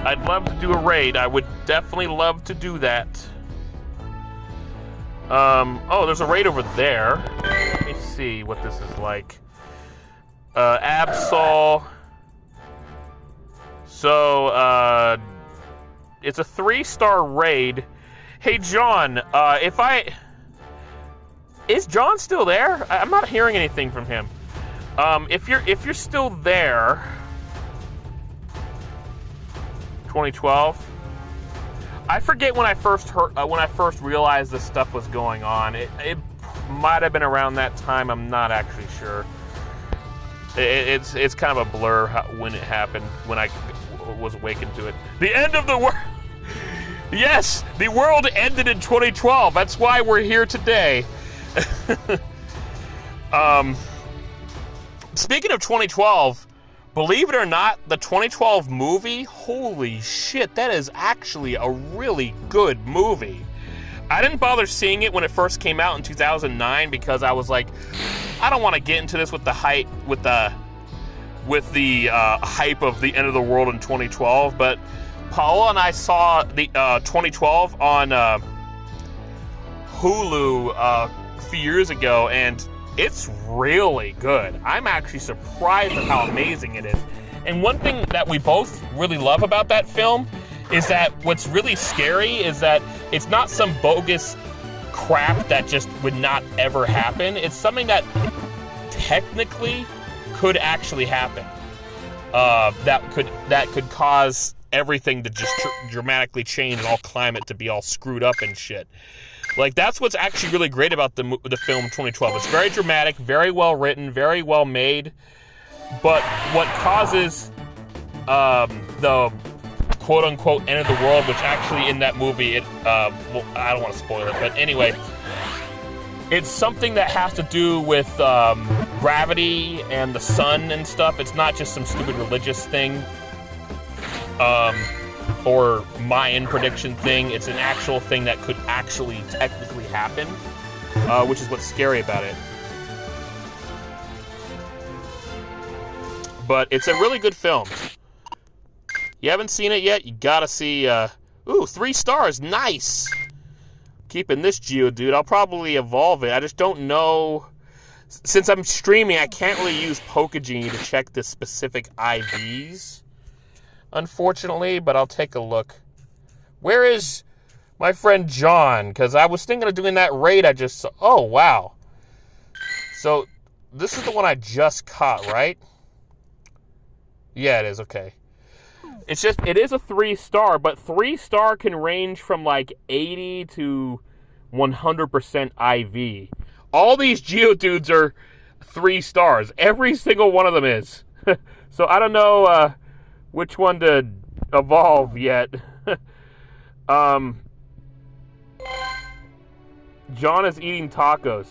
I'd love to do a raid. I would definitely love to do that. Oh, there's a raid over there. Let me see what this is like. Absol. So, it's a 3-star raid. Hey, John, is John still there? I'm not hearing anything from him. If you're still there, 2012. I forget when I first realized this stuff was going on. It might have been around that time. I'm not actually sure. It's kind of a blur when it happened, when I was awakened to it. The end of the world. Yes, the world ended in 2012. That's why we're here today. Speaking of 2012, believe it or not, the 2012 movie, holy shit, that is actually a really good movie. I didn't bother seeing it when it first came out in 2009 because I was like, I don't want to get into this with the hype, with the hype of the end of the world in 2012. But Paula and I saw the 2012 on Hulu a few years ago, and it's really good. I'm actually surprised at how amazing it is. And one thing that we both really love about that film is that what's really scary is that it's not some bogus crap that just would not ever happen. It's something that technically could actually happen. That could cause everything to just dramatically change and all climate to be all screwed up and shit. Like, that's what's actually really great about the film 2012. It's very dramatic, very well written, very well made. But what causes the quote-unquote end of the world, which actually in that movie, well, I don't want to spoil it, but anyway, it's something that has to do with gravity and the sun and stuff. It's not just some stupid religious thing. Or Mayan prediction thing. It's an actual thing that could actually technically happen, which is what's scary about it. But it's a really good film. You haven't seen it yet? You gotta see, ooh, 3 stars, nice! Keeping this Geodude, I'll probably evolve it. I just don't know, since I'm streaming, I can't really use Pokegenie to check the specific IVs. Unfortunately, but I'll take a look. Where is my friend John? Because I was thinking of doing that raid I just saw. Oh, wow. So, this is the one I just caught, right? Yeah, it is. Okay. It's just, it is a 3-star, but 3-star can range from like 80 to 100% IV. All these Geodudes are 3 stars. Every single one of them is. So, I don't know, which one to evolve yet. John is eating tacos.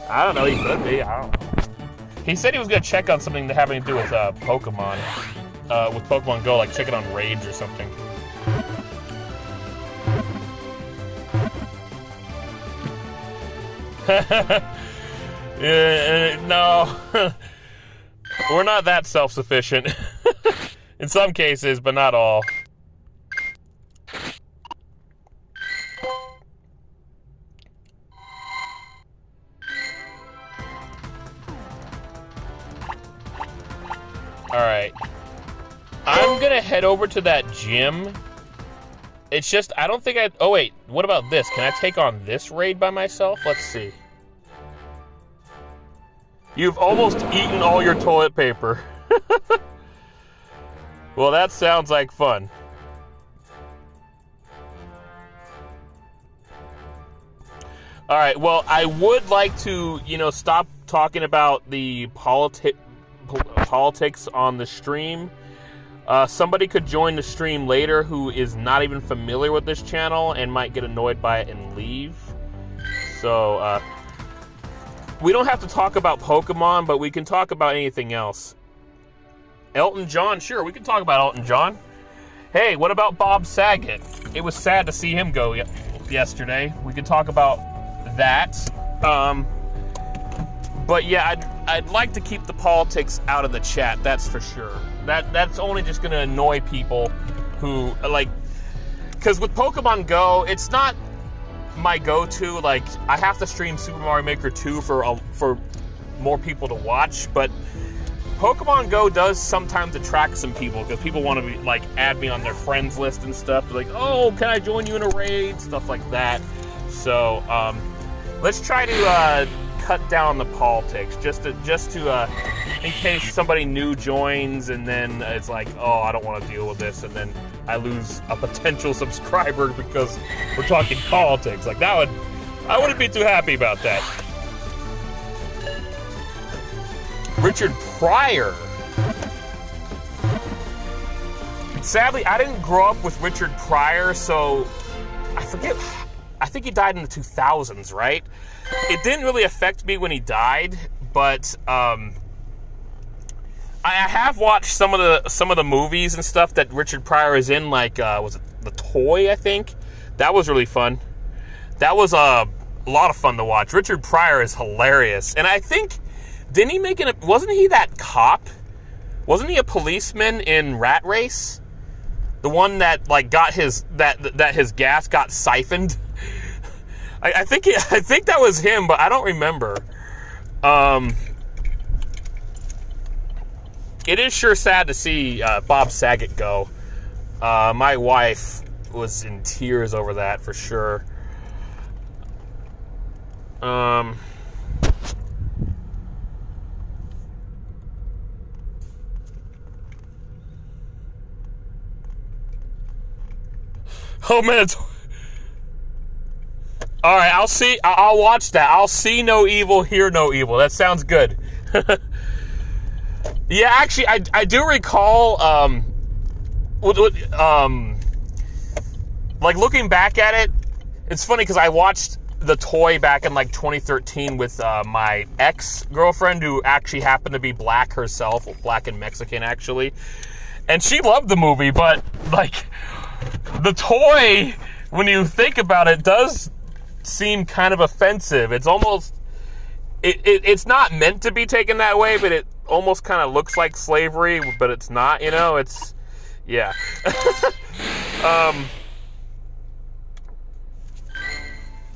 I don't know, he could be, I don't know. He said he was going to check on something having to do with Pokemon. With Pokemon Go, like check it on raids or something. No. We're not that self-sufficient. In some cases, but not all. Alright. I'm gonna head over to that gym. It's just, I don't think I... Oh wait, what about this? Can I take on this raid by myself? Let's see. You've almost eaten all your toilet paper. Well, that sounds like fun. All right, well, I would like to, stop talking about the politics on the stream. Somebody could join the stream later who is not even familiar with this channel and might get annoyed by it and leave. So, we don't have to talk about Pokemon, but we can talk about anything else. Elton John, sure, we can talk about Elton John. Hey, what about Bob Saget? It was sad to see him go yesterday. We could talk about that. But yeah, I'd like to keep the politics out of the chat, that's for sure. That's only just going to annoy people who, because with Pokemon Go, it's not my go-to. Like, I have to stream Super Mario Maker 2 for more people to watch, but Pokemon Go does sometimes attract some people because people want to add me on their friends list and stuff. They're like, oh, can I join you in a raid? Stuff like that. So, let's try to cut down the politics just to in case somebody new joins and then it's like, oh, I don't want to deal with this, and then I lose a potential subscriber because we're talking politics. Like, I wouldn't be too happy about that. Richard Pryor. Sadly, I didn't grow up with Richard Pryor, so I forget. I think he died in the 2000s, right? It didn't really affect me when he died, but I have watched some of the movies and stuff that Richard Pryor is in, was it The Toy, I think? That was really fun. That was a lot of fun to watch. Richard Pryor is hilarious. And I think, wasn't he that cop? Wasn't he a policeman in Rat Race? The one that got his gas got siphoned? I think that was him, but I don't remember. It is sure sad to see Bob Saget go. My wife was in tears over that for sure. Oh man, all right, I'll watch that. I'll see no evil, hear no evil. That sounds good. Yeah, actually, I do recall, looking back at it, it's funny because I watched The Toy back in 2013 with my ex-girlfriend who actually happened to be black herself, black and Mexican actually, and she loved the movie, but The Toy, when you think about it, does seem kind of offensive. It's almost, it's not meant to be taken that way, but it almost kind of looks like slavery, but it's not, it's, yeah.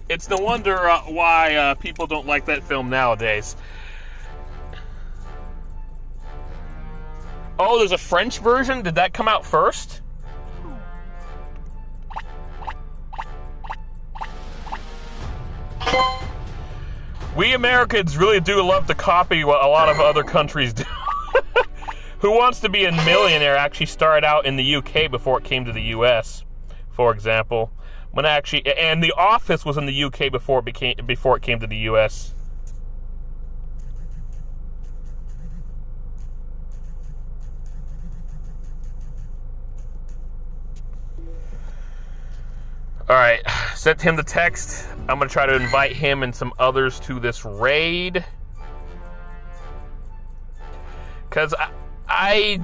It's no wonder why people don't like that film nowadays. Oh, there's a French version? Did that come out first? We Americans really do love to copy what a lot of other countries do. Who Wants to Be a Millionaire actually started out in the UK before it came to the US, for example. And The Office was in the UK before it came to the US. Alright, sent him the text. I'm going to try to invite him and some others to this raid. Because I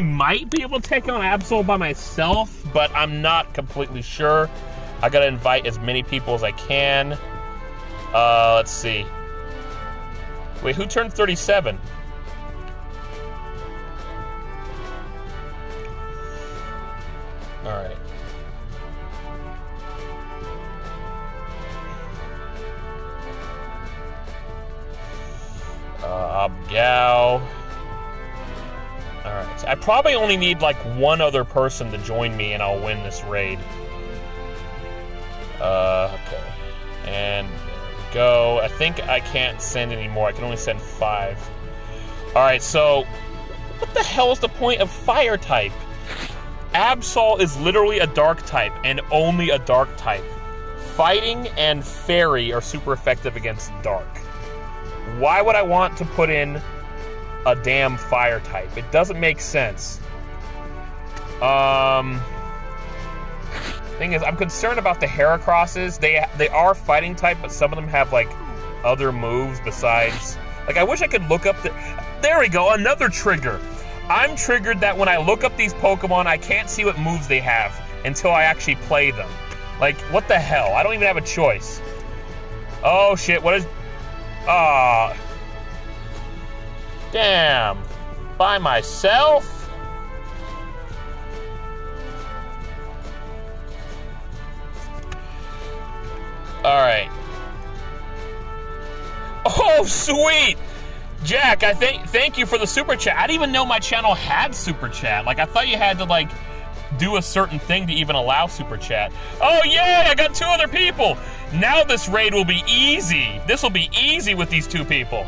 might be able to take on Absol by myself, but I'm not completely sure. I got to invite as many people as I can. Let's see. Wait, who turned 37? Alright. Abgal. Alright, so I probably only need one other person to join me and I'll win this raid. Okay. And there we go. I think I can't send anymore. I can only send 5. Alright, so what the hell is the point of fire type? Absol is literally a dark type, and only a dark type. Fighting and fairy are super effective against dark. Why would I want to put in a damn fire type? It doesn't make sense. Thing is, I'm concerned about the Heracrosses. They are fighting type, but some of them have like other moves besides. Like I wish I could look up the. There we go, another trigger. I'm triggered that when I look up these Pokemon, I can't see what moves they have until I actually play them. Like, what the hell? I don't even have a choice. Oh shit, what is... Damn. By myself? Alright. Oh, sweet! Jack, thank you for the super chat. I didn't even know my channel had super chat. Like, I thought you had to, like, do a certain thing to even allow super chat. Oh, yay! I got 2 other people! Now this raid will be easy. This will be easy with these 2 people.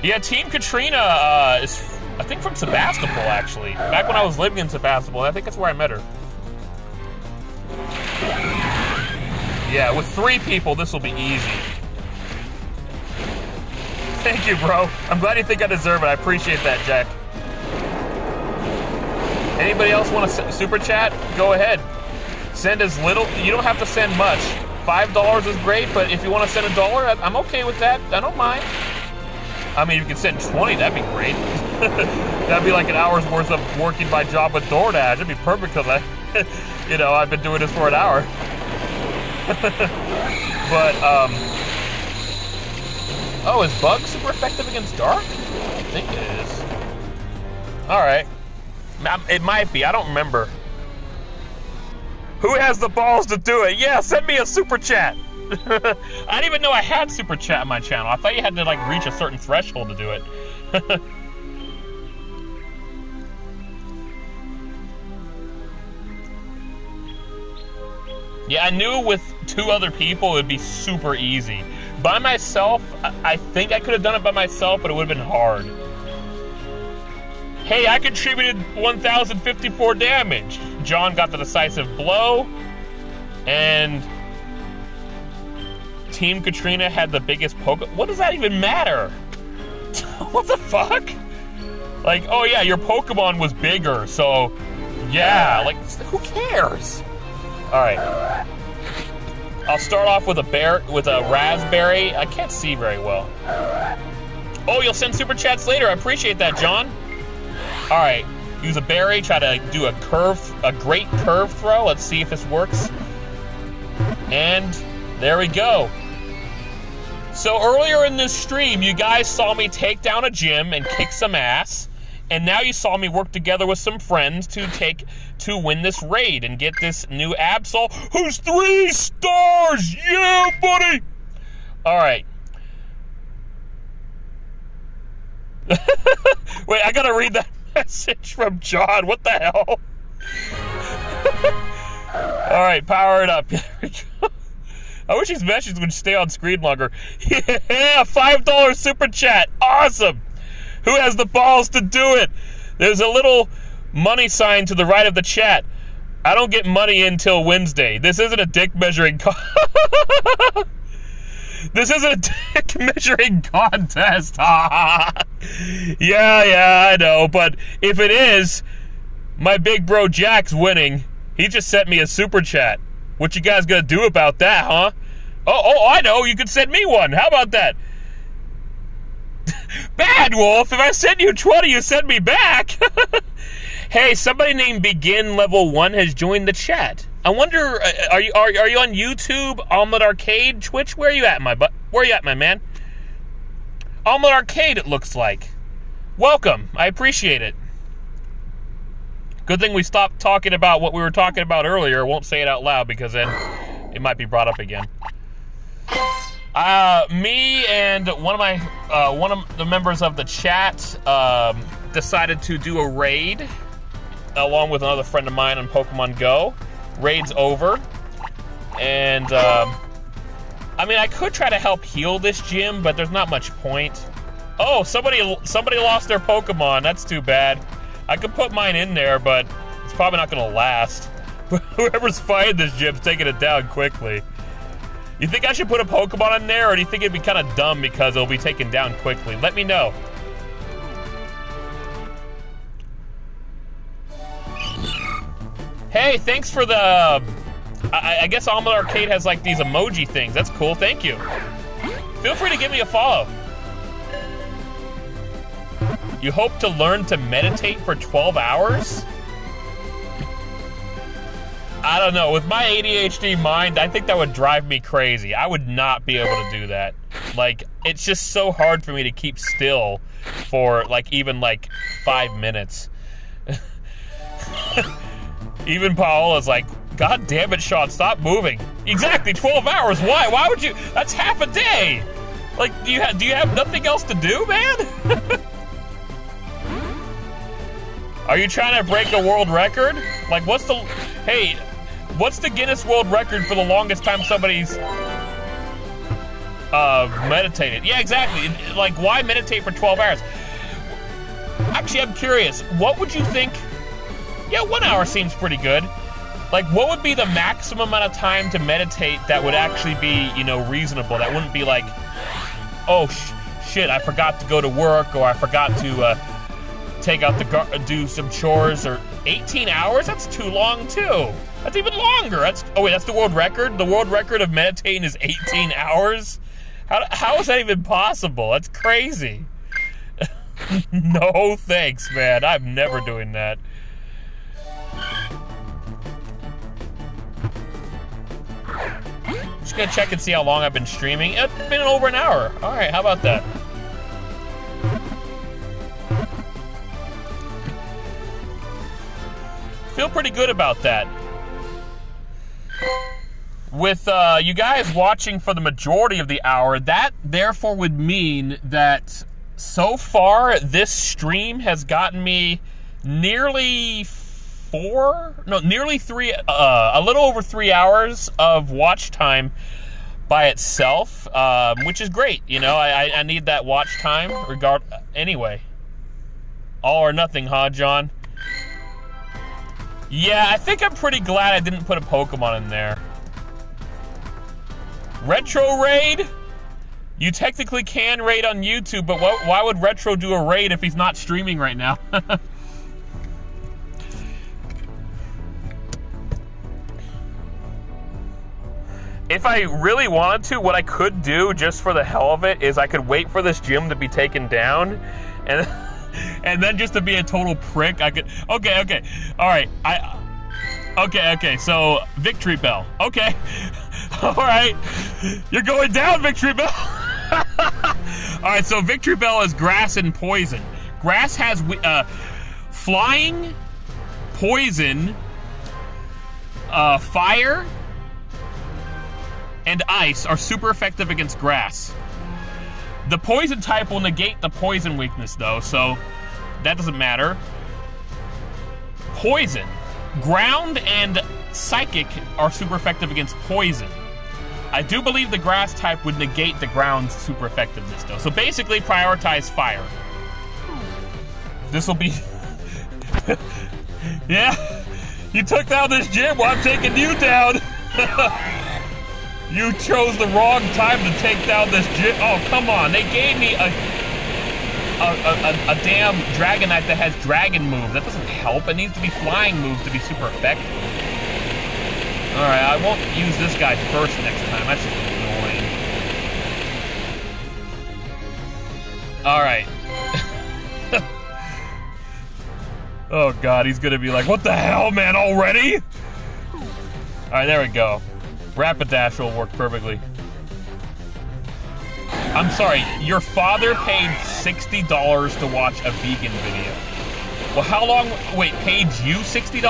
Yeah, Team Katrina is, I think, from Sebastopol, actually. Back when I was living in Sebastopol, I think that's where I met her. Yeah, with 3 people, this will be easy. Thank you, bro. I'm glad you think I deserve it. I appreciate that, Jack. Anybody else want to super chat? Go ahead. Send as little. You don't have to send much. $5 is great, but if you want to send $1, I'm okay with that. I don't mind. I mean, if you could send 20, that'd be great. That'd be like an hour's worth of working my job with DoorDash. That'd be perfect because I've been doing this for an hour. But, oh, is Bug super effective against Dark? I think it is. Alright. It might be, I don't remember. Who has the balls to do it? Yeah, send me a super chat! I didn't even know I had super chat on my channel. I thought you had to, like, reach a certain threshold to do it. Yeah, I knew with 2 other people it would be super easy. By myself, I think I could have done it by myself, but it would have been hard. Hey, I contributed 1,054 damage. John got the decisive blow, and Team Katrina had the biggest What does that even matter? What the fuck? Like, oh yeah, your Pokemon was bigger, so yeah, like, who cares? Alright. I'll start off with a raspberry. I can't see very well. Oh, you'll send super chats later. I appreciate that, John. Alright. Use a berry, try to do a great curve throw. Let's see if this works. And there we go. So earlier in this stream, you guys saw me take down a gym and kick some ass. And now you saw me work together with some friends to win this raid and get this new Absol, who's 3 stars! Yeah, buddy! Alright. Wait, I gotta read that message from John. What the hell? Alright, power it up. There we go. I wish these messages would stay on screen longer. Yeah, $5 super chat. Awesome! Who has the balls to do it? There's a little money sign to the right of the chat. I don't get money until Wednesday. This isn't a dick measuring This isn't a dick measuring contest. Yeah, I know. But if it is, my big bro Jack's winning. He just sent me a super chat. What you guys gonna do about that, huh? Oh, I know. You could send me one. How about that? Bad Wolf, if I send you 20, you send me back. Hey, somebody named Begin Level 1 has joined the chat. I wonder, are you on YouTube, Omelet Arcade, Twitch? Where are you at, my man? Omelet Arcade, it looks like. Welcome. I appreciate it. Good thing we stopped talking about what we were talking about earlier. Won't say it out loud because then it might be brought up again. Me and one of the members of the chat decided to do a raid along with another friend of mine on Pokemon Go. Raid's over. And, I mean, I could try to help heal this gym, but there's not much point. Oh, somebody lost their Pokemon. That's too bad. I could put mine in there, but it's probably not gonna last. Whoever's fighting this gym's taking it down quickly. You think I should put a Pokemon in there, or do you think it'd be kind of dumb because it'll be taken down quickly? Let me know. Hey, thanks for the... I guess Almond Arcade has like these emoji things. That's cool, thank you. Feel free to give me a follow. You hope to learn to meditate for 12 hours? I don't know, with my ADHD mind, I think that would drive me crazy. I would not be able to do that. Like, it's just so hard for me to keep still for like even like 5 minutes. Even Paola's like, God damn it, Sean, stop moving. Exactly, 12 hours, why? Why would you, that's half a day. Like, do you have nothing else to do, man? Are you trying to break a world record? Like, what's the Guinness World Record for the longest time somebody's meditated? Yeah, exactly. Like, why meditate for 12 hours? Actually, I'm curious, what would you think? Yeah, 1 hour seems pretty good. Like, what would be the maximum amount of time to meditate that would actually be, you know, reasonable? That wouldn't be like, oh, shit, I forgot to go to work, or I forgot to take out do some chores, or 18 hours? That's too long, too. That's even longer. Oh wait, that's the world record? The world record of meditating is 18 hours? How is that even possible? That's crazy. No thanks, man. I'm never doing that. Just gonna check and see how long I've been streaming. It's been over an hour. All right, how about that? Feel pretty good about that. With you guys watching for the majority of the hour, that therefore would mean that so far this stream has gotten me nearly 3, a little over 3 hours of watch time by itself, which is great. You know, I need that watch time anyway. All or nothing, huh, John? Yeah, I think I'm pretty glad I didn't put a Pokemon in there. Retro raid? You technically can raid on YouTube, but why would Retro do a raid if he's not streaming right now? If I really wanted to, what I could do, just for the hell of it, is I could wait for this gym to be taken down, and then just to be a total prick, I could... Okay, all right, okay, so Victory Bell, okay. All right, you're going down, Victory Bell. All right, so Victory Bell is grass and poison. Grass has flying, poison, fire, and ice are super effective against grass. The poison type will negate the poison weakness though, so that doesn't matter. Poison. Ground and psychic are super effective against poison. I do believe the grass type would negate the ground's super effectiveness though. So basically prioritize fire. This'll be... Yeah, you took down this gym, well I'm taking you down. You chose the wrong time to take down this gym. Oh, come on. They gave me a damn Dragonite that has dragon moves. That doesn't help. It needs to be flying moves to be super effective. Alright, I won't use this guy first next time. That's just annoying. Alright. Oh god, he's gonna be like, what the hell, man, already? Alright, there we go. Rapidash will work perfectly. I'm sorry, your father paid $60 to watch a vegan video. Well, how long, wait, paid you $60?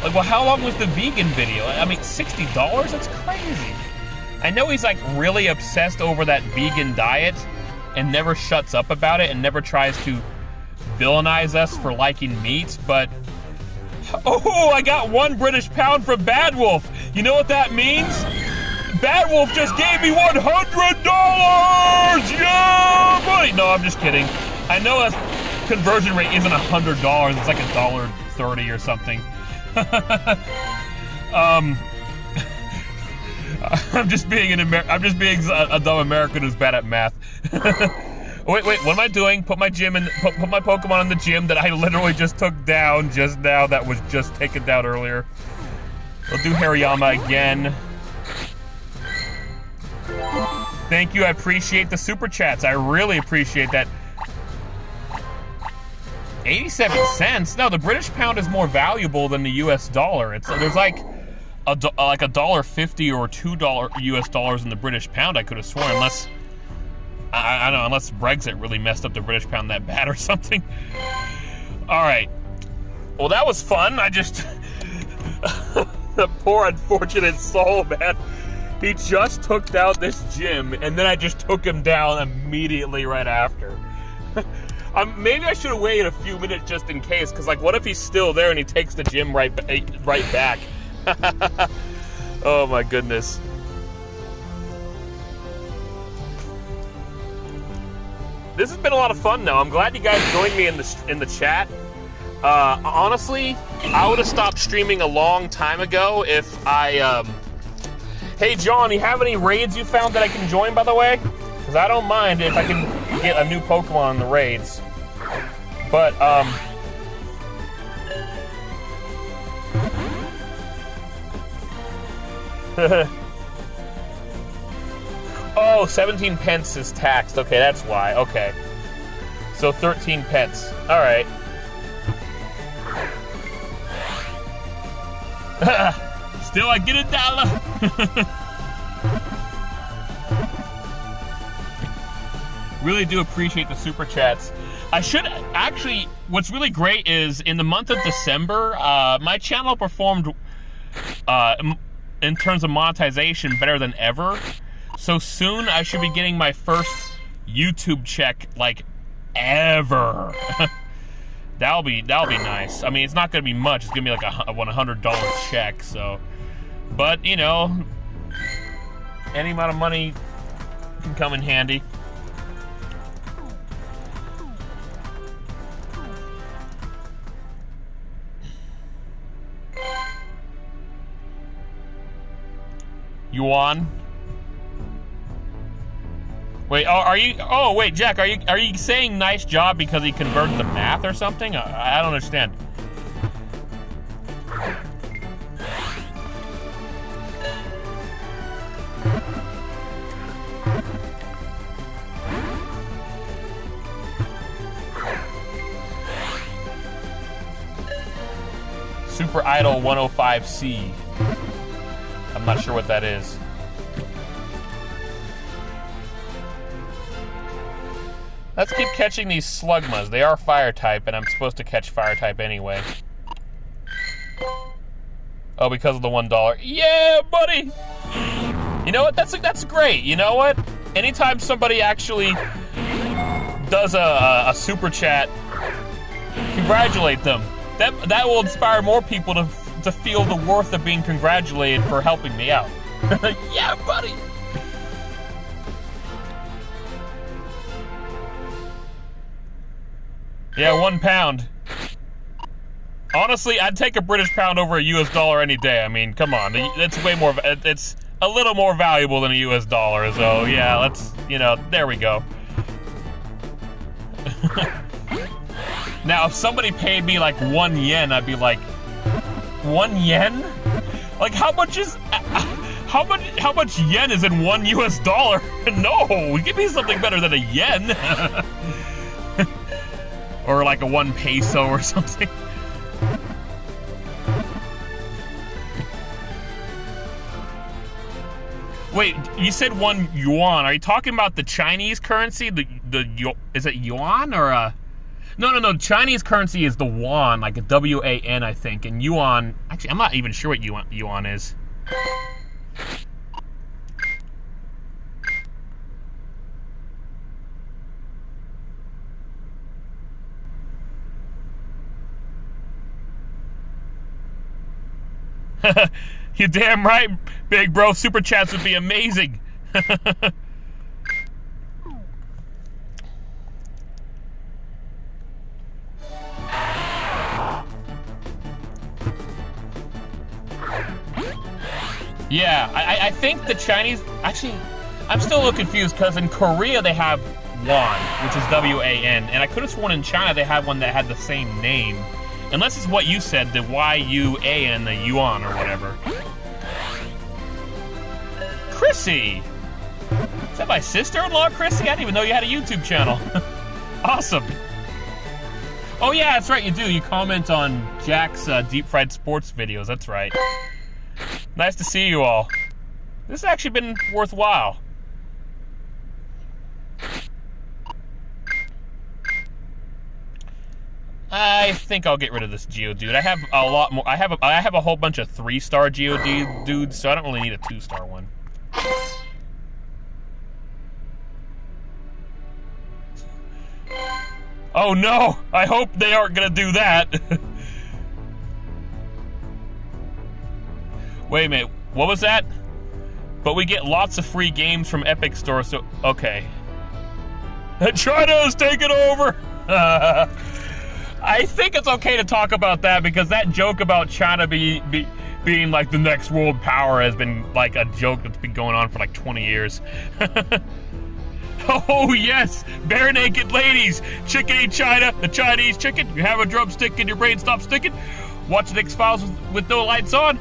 Like, well, how long was the vegan video? I mean, $60? That's crazy. I know he's like really obsessed over that vegan diet and never shuts up about it and never tries to villainize us for liking meat, but... Oh, I got 1 British pound from Bad Wolf. You know what that means? Bad Wolf just gave me $100! Yeah, buddy! No, I'm just kidding. I know that conversion rate isn't $100. It's like $1.30 or something. I'm just being a dumb American who's bad at math. Wait, what am I doing? Put my Pokemon in the gym that I literally just took down just now. That was just taken down earlier. We'll do Hariyama again. Thank you. I appreciate the super chats. I really appreciate that. 87 cents? No, the British pound is more valuable than the US dollar. There's like $1.50 or $2 US dollars in the British pound, I could have sworn, unless I don't know, unless Brexit really messed up the British pound that bad or something. All right. Well, that was fun. I just the poor unfortunate soul, man. He just took down this gym, and then I just took him down immediately right after. Maybe I should have waited a few minutes just in case, because, like, what if he's still there and he takes the gym right back? Oh, my goodness. This has been a lot of fun, though. I'm glad you guys joined me in the chat. Honestly, I would have stopped streaming a long time ago if I... Hey, John, you have any raids you found that I can join, by the way? Because I don't mind if I can get a new Pokemon in the raids. But, oh, 17 pence is taxed. Okay, that's why. Okay. So 13 pence. All right. Still, I get $1. Really do appreciate the super chats. I should actually, what's really great is in the month of December, my channel performed in terms of monetization better than ever. So soon I should be getting my first YouTube check like ever. That'll be nice. I mean, it's not gonna be much. It's gonna be like a $100 check. So, but you know, any amount of money can come in handy. Yuan. Wait, are you? Oh, wait, Jack, are you saying nice job because he converted the math or something? I don't understand. Super Idol 105C. I'm not sure what that is. Let's keep catching these Slugmas. They are fire type, and I'm supposed to catch fire type anyway. Oh, because of the $1. Yeah, buddy! You know what? That's great. You know what? Anytime somebody actually does a super chat, congratulate them. That will inspire more people to feel the worth of being congratulated for helping me out. Yeah, buddy! Yeah, £1. Honestly, I'd take a British pound over a US dollar any day. I mean, come on. It's way more, it's a little more valuable than a US dollar. So, yeah, let's, you know, there we go. Now, if somebody paid me like 1 yen, I'd be like, 1 yen? Like, how much yen is in 1 US dollar? No, give me something better than a yen. Or like a 1 peso or something. Wait, you said 1 yuan. Are you talking about the Chinese currency? Is it yuan or No. Chinese currency is the won, like a W-A-N, I think. And yuan, actually, I'm not even sure what yuan is. You're damn right, big bro. Super chats would be amazing. Yeah, I think the Chinese... Actually, I'm still a little confused because in Korea they have Wan, which is W-A-N, and I could have sworn in China they had one that had the same name. Unless it's what you said, the Y-U-A-N, the yuan or whatever. Chrissy! Is that my sister-in-law, Chrissy? I didn't even know you had a YouTube channel. Awesome. Oh yeah, that's right, you do. You comment on Jack's deep fried sports videos, that's right. Nice to see you all. This has actually been worthwhile. I think I'll get rid of this Geodude. I have a lot more. I have a whole bunch of 3-star Geodudes, so I don't really need a 2-star one. Oh no! I hope they aren't gonna do that. Wait a minute, what was that? But we get lots of free games from Epic Store, so okay. China's taking over! I think it's okay to talk about that because that joke about China being like the next world power has been like a joke that's been going on for like 20 years. Oh yes, bare naked ladies, chicken eat China, the Chinese chicken. You have a drumstick and your brain stops sticking. Watch the X-Files with no lights on.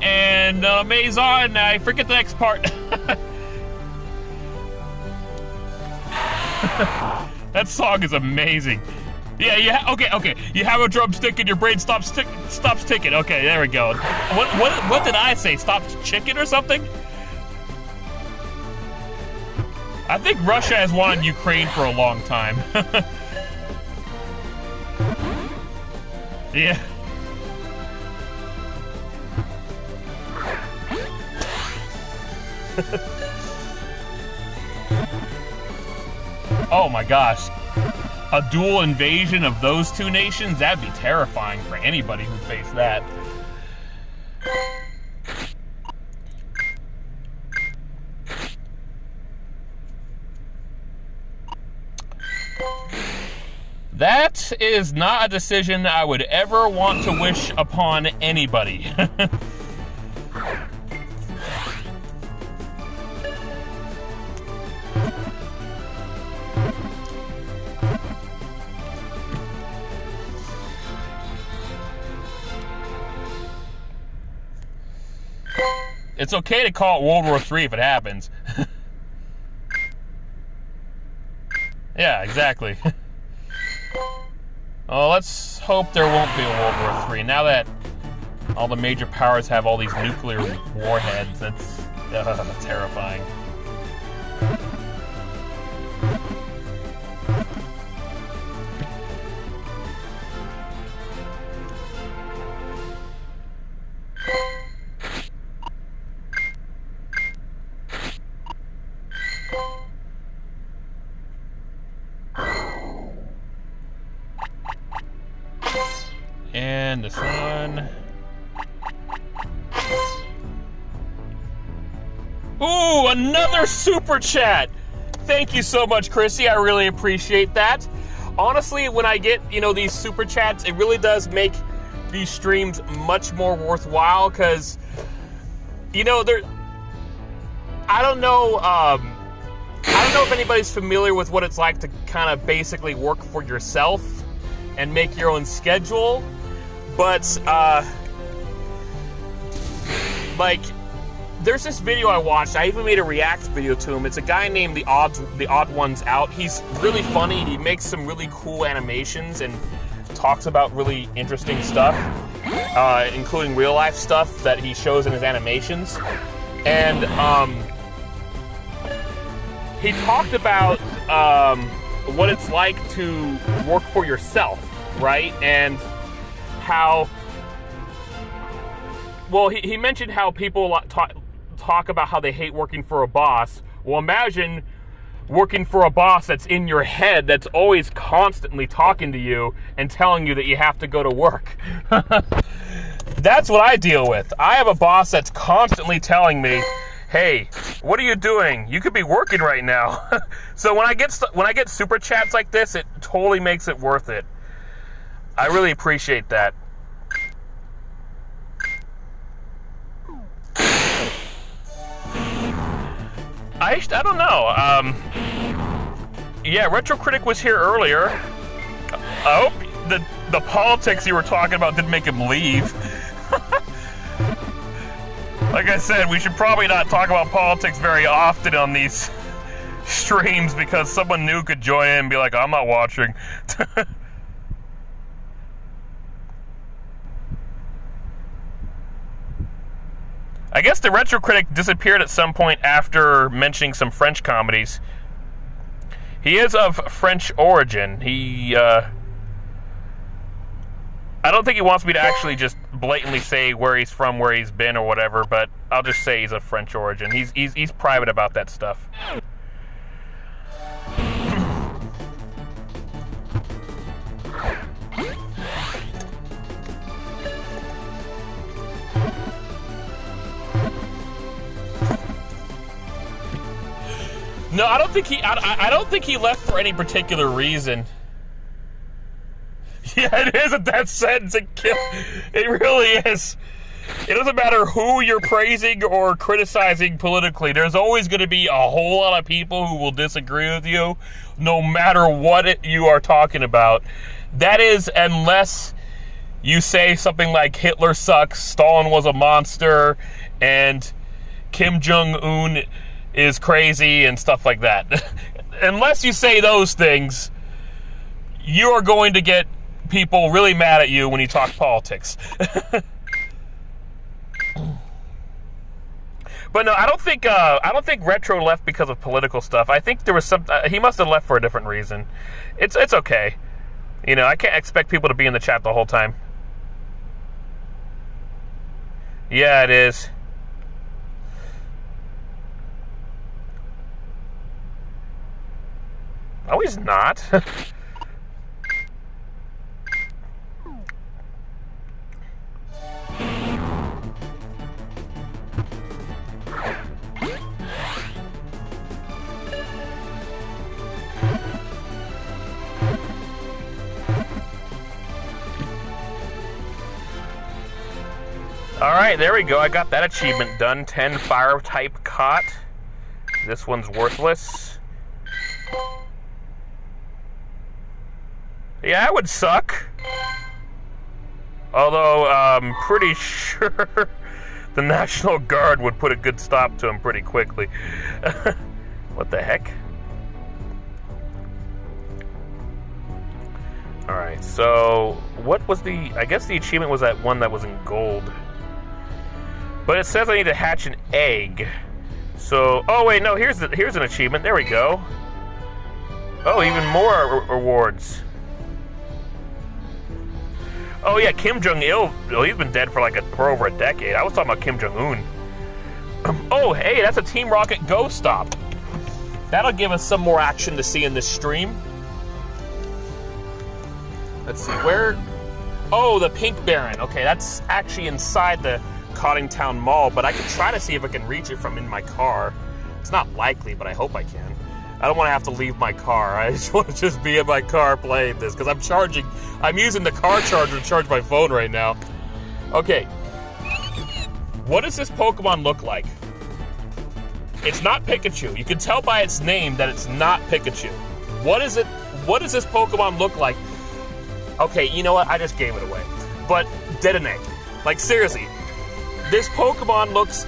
And Maison, I forget the next part. That song is amazing. Yeah, okay. You have a drumstick and your brain stops ticking. Okay, there we go. What did I say? Stops chicken or something? I think Russia has wanted Ukraine for a long time. Yeah. Oh my gosh. A dual invasion of those two nations? That'd be terrifying for anybody who faced that. That is not a decision I would ever want to wish upon anybody. It's okay to call it World War III if it happens. Yeah, exactly. Oh, let's hope there won't be a World War III. Now that all the major powers have all these nuclear warheads, that's terrifying. And this one. Ooh, another super chat. Thank you so much, Chrissy. I really appreciate that. Honestly, when I get, these super chats, it really does make these streams much more worthwhile because, I don't know if anybody's familiar with what it's like to kind of basically work for yourself and make your own schedule. But, there's this video I watched. I even made a react video to him. It's a guy named The Odd Ones Out. He's really funny. He makes some really cool animations and talks about really interesting stuff, including real life stuff that he shows in his animations. And he talked about what it's like to work for yourself, right? And how, well, he mentioned how people talk about how they hate working for a boss. Well, imagine working for a boss that's in your head, that's always constantly talking to you and telling you that you have to go to work. That's what I deal with. I have a boss that's constantly telling me, "Hey, what are you doing? You could be working right now." So when I get super chats like this, it totally makes it worth it. I really appreciate that. I don't know. Yeah, Retro Critic was here earlier. I hope the politics you were talking about didn't make him leave. Like I said, we should probably not talk about politics very often on these streams because someone new could join in and be like, I'm not watching. I guess the Retro Critic disappeared at some point after mentioning some French comedies. He is of French origin. I don't think he wants me to actually just blatantly say where he's from, where he's been, or whatever, but I'll just say he's of French origin. He's private about that stuff. No, I don't think he left for any particular reason. Yeah, it is a death sentence. It really is. It doesn't matter who you're praising or criticizing politically. There's always going to be a whole lot of people who will disagree with you, no matter what you are talking about. That is, unless you say something like Hitler sucks, Stalin was a monster, and Kim Jong-un is crazy and stuff like that. Unless you say those things, you are going to get people really mad at you when you talk politics. But no, I don't think Retro left because of political stuff. I think there was some. He must have left for a different reason. It's okay. You know, I can't expect people to be in the chat the whole time. Yeah, it is. No, he's not. Alright, there we go. I got that achievement done. 10 fire type caught. This one's worthless. Yeah, that would suck. Although, I'm pretty sure the National Guard would put a good stop to him pretty quickly. What the heck? Alright, so what was the... I guess the achievement was that one that was in gold. But it says I need to hatch an egg. So... Oh, wait, no, here's an achievement. There we go. Oh, even more rewards. Oh, yeah, Kim Jong-il. Oh, he's been dead for over a decade. I was talking about Kim Jong-un. Oh, hey, that's a Team Rocket Go stop. That'll give us some more action to see in this stream. Let's see, where... Oh, the Pink Baron. Okay, that's actually inside the Coddingtown Mall, but I can try to see if I can reach it from in my car. It's not likely, but I hope I can. I don't want to have to leave my car. I just want to be in my car playing this, because I'm using the car charger to charge my phone right now. Okay. What does this Pokemon look like? It's not Pikachu. You can tell by its name that it's not Pikachu. What is it? What does this Pokemon look like? Okay, you know what? I just gave it away. But Dedenne. Like, seriously. This Pokemon looks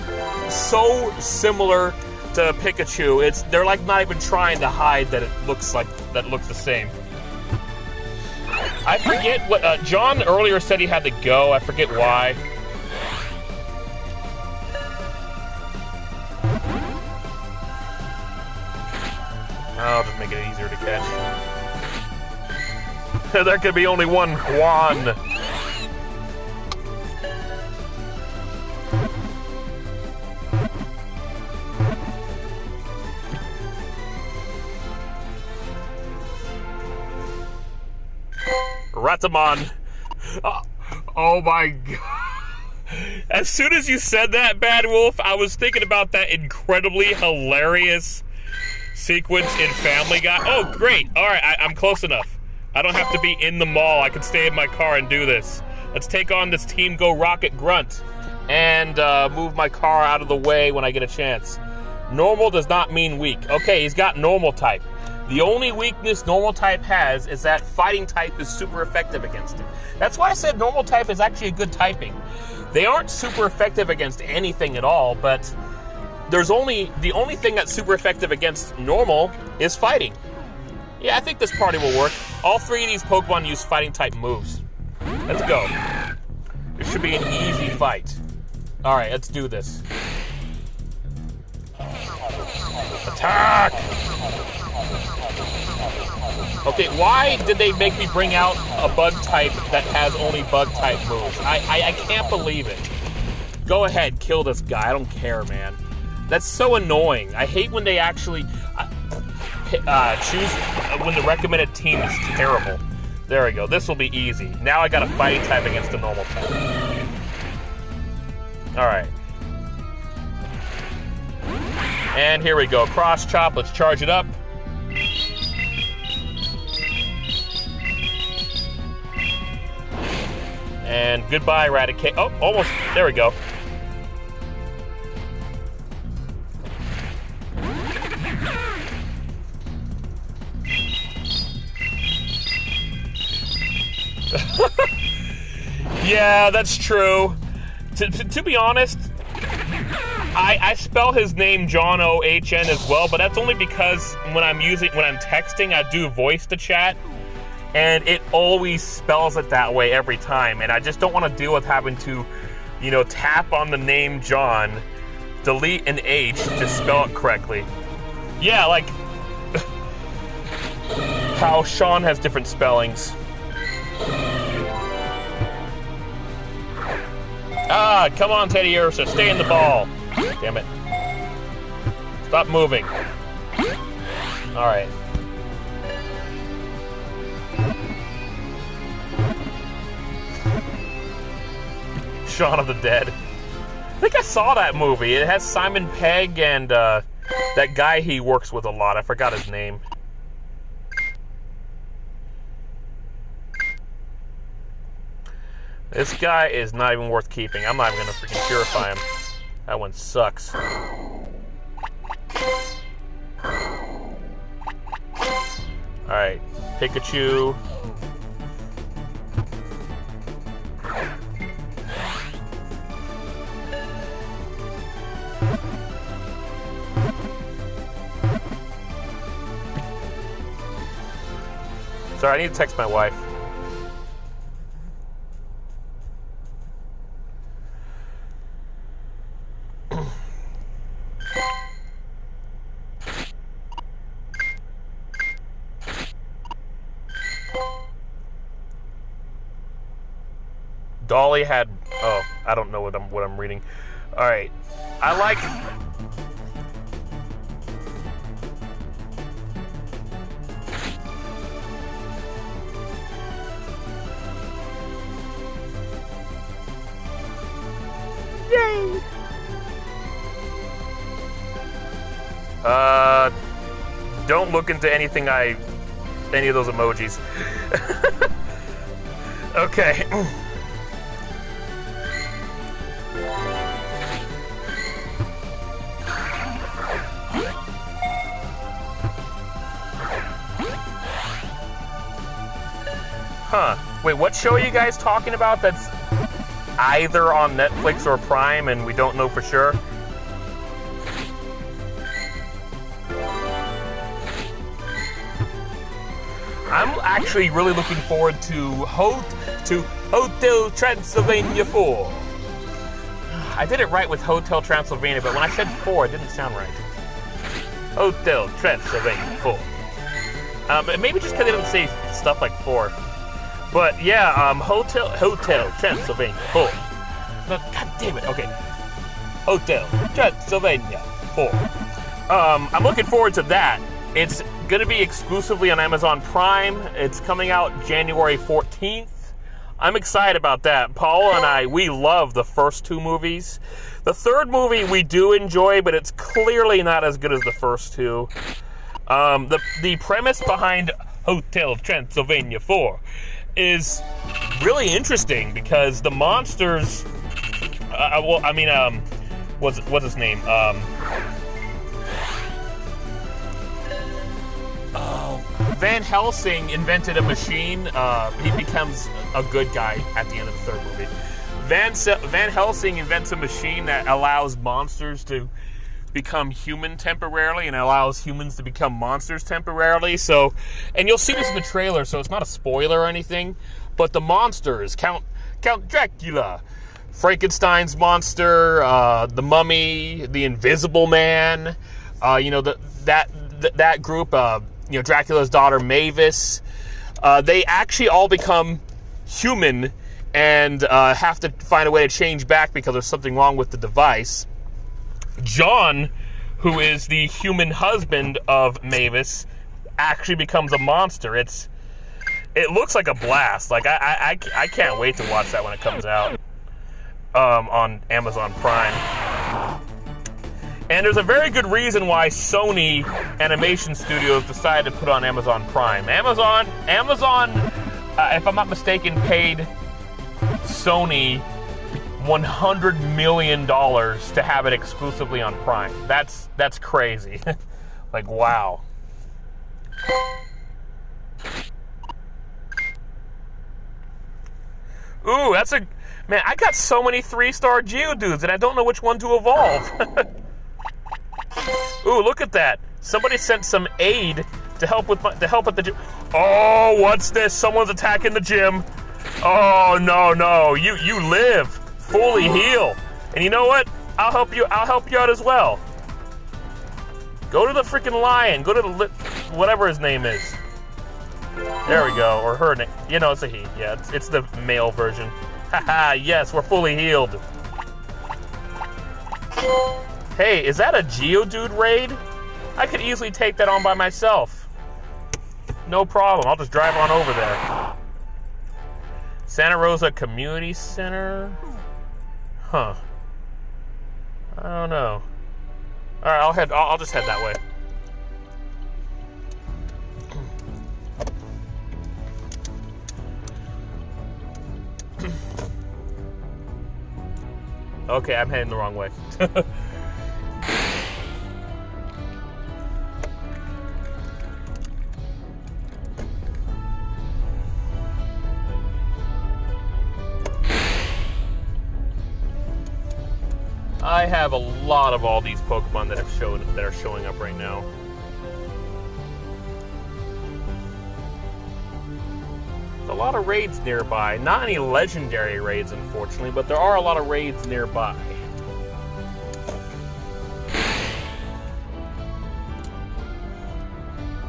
so similar to Pikachu. They're like not even trying to hide that it looks the same. I forget what John earlier said he had to go. I forget why. I'll just make it easier to catch. There could be only one Juan. Ratamon. Oh my god. As soon as you said that, Bad Wolf, I was thinking about that incredibly hilarious sequence in Family Guy. Oh, great. All right, I'm close enough. I don't have to be in the mall. I can stay in my car and do this. Let's take on this Team Go Rocket Grunt and move my car out of the way when I get a chance. Normal does not mean weak. Okay, he's got normal type. The only weakness normal type has is that fighting type is super effective against it. That's why I said normal type is actually a good typing. They aren't super effective against anything at all, but the only thing that's super effective against normal is fighting. Yeah, I think this party will work. All three of these Pokemon use fighting type moves. Let's go. This should be an easy fight. All right, let's do this. Attack! Okay, why did they make me bring out a bug type that has only bug type moves? I can't believe it. Go ahead, kill this guy. I don't care, man. That's so annoying. I hate when they actually choose when the recommended team is terrible. There we go. This will be easy. Now I got a fighting type against a normal type. All right. And here we go. Cross chop. Let's charge it up. And goodbye, Raticate. Oh, almost. There we go. Yeah, that's true. To be honest, I spell his name John O-H-N as well, but that's only because when I'm texting, I do voice to chat, and it always spells it that way every time, and I just don't want to deal with having to, tap on the name John, delete an H to spell it correctly. Yeah, like how Sean has different spellings. Ah, come on, Teddy Ursa, stay in the ball. Damn it. Stop moving. All right. Shaun of the Dead. I think I saw that movie. It has Simon Pegg and that guy he works with a lot. I forgot his name. This guy is not even worth keeping. I'm not even gonna freaking purify him. That one sucks. Alright, Pikachu. Sorry, I need to text my wife. Dolly had. Oh, I don't know what I'm reading. All right, I like. Yay! Don't look into any of those emojis. Okay. Huh. Wait, what show are you guys talking about that's either on Netflix or Prime and we don't know for sure? I'm actually really looking forward to Hotel Transylvania 4. I did it right with Hotel Transylvania, but when I said 4, it didn't sound right. Hotel Transylvania 4. Maybe just because they didn't say stuff like 4. But yeah, Hotel Transylvania 4. No, God damn it. Okay. Hotel Transylvania 4. I'm looking forward to that. It's going to be exclusively on Amazon Prime. It's coming out January 14th. I'm excited about that. Paul and I, we love the first two movies. The third movie we do enjoy, but it's clearly not as good as the first two. The premise behind Hotel Transylvania 4 is really interesting because the monsters... what's his name? Van Helsing invented a machine. He becomes a good guy at the end of the third movie. Van Helsing invents a machine that allows monsters to become human temporarily and allows humans to become monsters temporarily. So, and you'll see this in the trailer, so it's not a spoiler or anything, but the monsters, Count Dracula, Frankenstein's monster, the Mummy, the Invisible Man, that group, Dracula's daughter Mavis, they actually all become human and have to find a way to change back because there's something wrong with the device. John, who is the human husband of Mavis, actually becomes a monster. It looks like a blast. Like I can't wait to watch that when it comes out on Amazon Prime. And there's a very good reason why Sony Animation Studios decided to put on Amazon Prime. Amazon, if I'm not mistaken, paid Sony $100 million to have it exclusively on Prime. That's crazy. Like, wow. Ooh, man, I got so many 3-star Geodudes and I don't know which one to evolve. Ooh, look at that. Somebody sent some aid to help at the gym. Oh, what's this? Someone's attacking the gym. Oh, no. You live. Fully heal. And you know what? I'll help you out as well. Go to the freaking lion. Go to the whatever his name is. There we go. Or her name. It's a he. Yeah, it's the male version. Haha, yes, we're fully healed. Hey, is that a Geodude raid? I could easily take that on by myself. No problem. I'll just drive on over there. Santa Rosa Community Center? Huh. I don't know. Alright, I'll just head that way. Okay, I'm heading the wrong way. I have a lot of all these Pokemon that are showing up right now. There's a lot of raids nearby. Not any legendary raids, unfortunately, but there are a lot of raids nearby.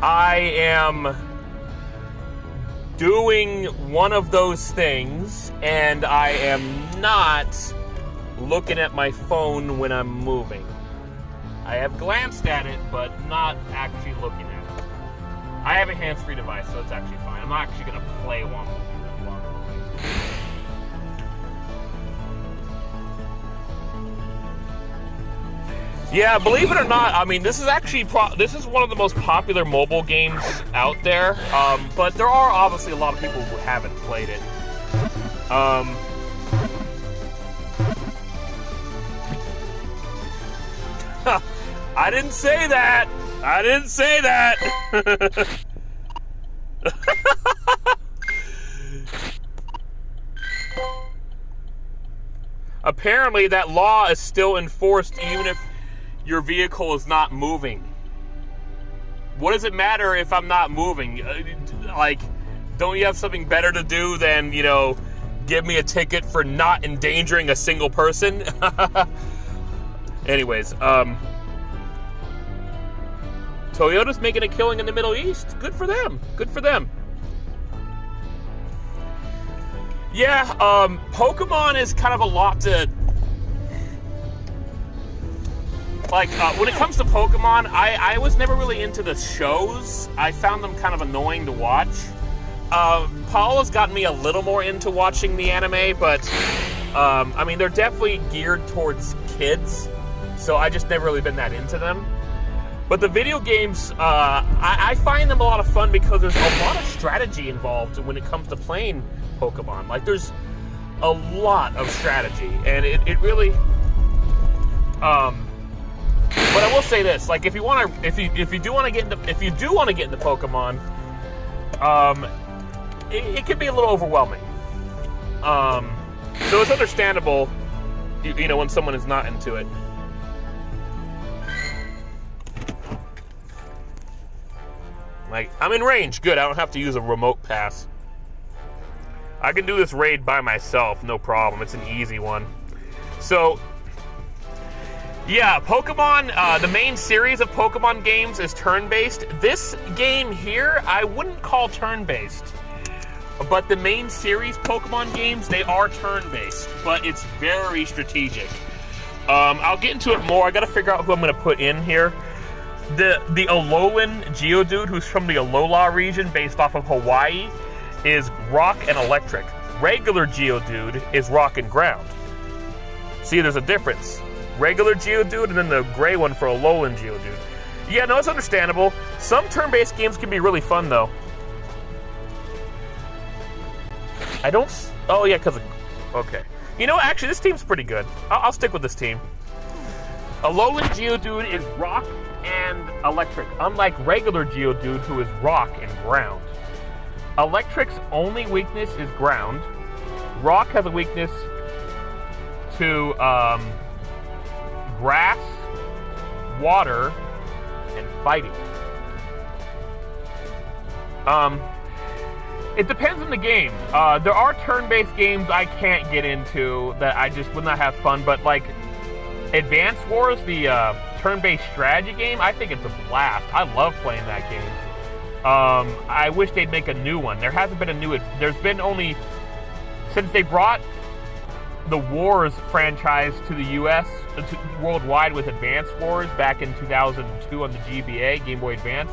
I am doing one of those things, and I am not looking at my phone when I'm moving. I have glanced at it, but not actually looking at it. I have a hands-free device, so it's actually fine. I'm not actually going to play while I'm moving. Yeah, believe it or not, I mean, this is actually this is one of the most popular mobile games out there. But there are obviously a lot of people who haven't played it. I didn't say that. I didn't say that. Apparently, that law is still enforced even if your vehicle is not moving. What does it matter if I'm not moving? Like, don't you have something better to do than, give me a ticket for not endangering a single person? Anyways, Toyota's making a killing in the Middle East. Good for them. Good for them. Yeah, Pokemon is kind of a lot to... Like, when it comes to Pokemon, I was never really into the shows. I found them kind of annoying to watch. Paula's gotten me a little more into watching the anime, but I mean, they're definitely geared towards kids, so I just never really been that into them. But the video games, I find them a lot of fun because there's a lot of strategy involved when it comes to playing Pokemon. Like, there's a lot of strategy, and it really. But I will say this: like, if you do want to get into Pokemon, it can be a little overwhelming. So it's understandable, you know, when someone is not into it. Like, I'm in range. Good, I don't have to use a remote pass. I can do this raid by myself, no problem. It's an easy one. So, yeah, Pokemon, the main series of Pokemon games is turn-based. This game here, I wouldn't call turn-based. But the main series Pokemon games, they are turn-based. But it's very strategic. I'll get into it more. I gotta figure out who I'm gonna put in here. The Alolan Geodude, who's from the Alola region based off of Hawaii, is Rock and Electric. Regular Geodude is Rock and Ground. See, there's a difference. Regular Geodude and then the gray one for Alolan Geodude. Yeah, no, it's understandable. Some turn-based games can be really fun, though. I don't... Oh, yeah, because... Okay. You know, actually, this team's pretty good. I'll stick with this team. Alolan Geodude is Rock and Electric, unlike regular Geodude, who is Rock and Ground. Electric's only weakness is Ground. Rock has a weakness to Grass, Water, and Fighting. It depends on the game. There are turn-based games I can't get into that I just would not have fun, but like Advance Wars, the turn-based strategy game, I think it's a blast. I love playing that game. I wish they'd make a new one. There hasn't been a new... There's been only... Since they brought the Wars franchise to the US, worldwide with Advance Wars back in 2002 on the GBA, Game Boy Advance,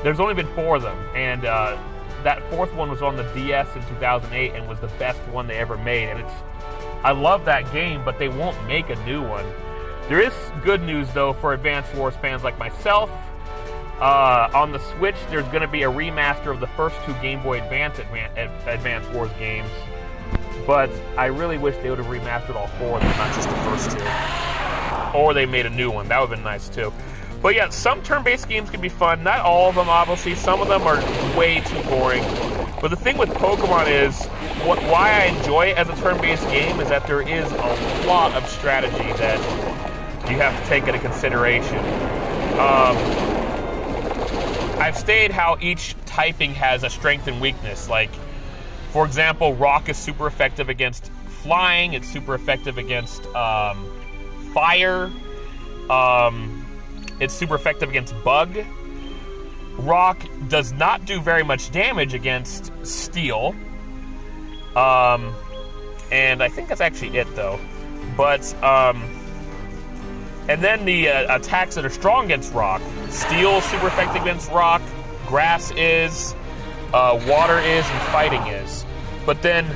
there's only been 4 of them. And that 4th one was on the DS in 2008 and was the best one they ever made. And I love that game, but they won't make a new one. There is good news, though, for Advance Wars fans like myself. On the Switch, there's going to be a remaster of the first 2 Game Boy Advance Wars games. But I really wish they would have remastered all 4 of them, not just the first 2. Or they made a new one. That would have been nice, too. But yeah, some turn-based games can be fun. Not all of them, obviously. Some of them are way too boring. But the thing with Pokemon is, why I enjoy it as a turn-based game is that there is a lot of strategy that you have to take into consideration. I've stated how each typing has a strength and weakness. Like, for example, Rock is super effective against flying. It's super effective against fire. It's super effective against bug. Rock does not do very much damage against steel. And I think that's actually it, though. But, and then the attacks that are strong against Rock. Steel is super effective against Rock. Grass is. Water is, and Fighting is. But then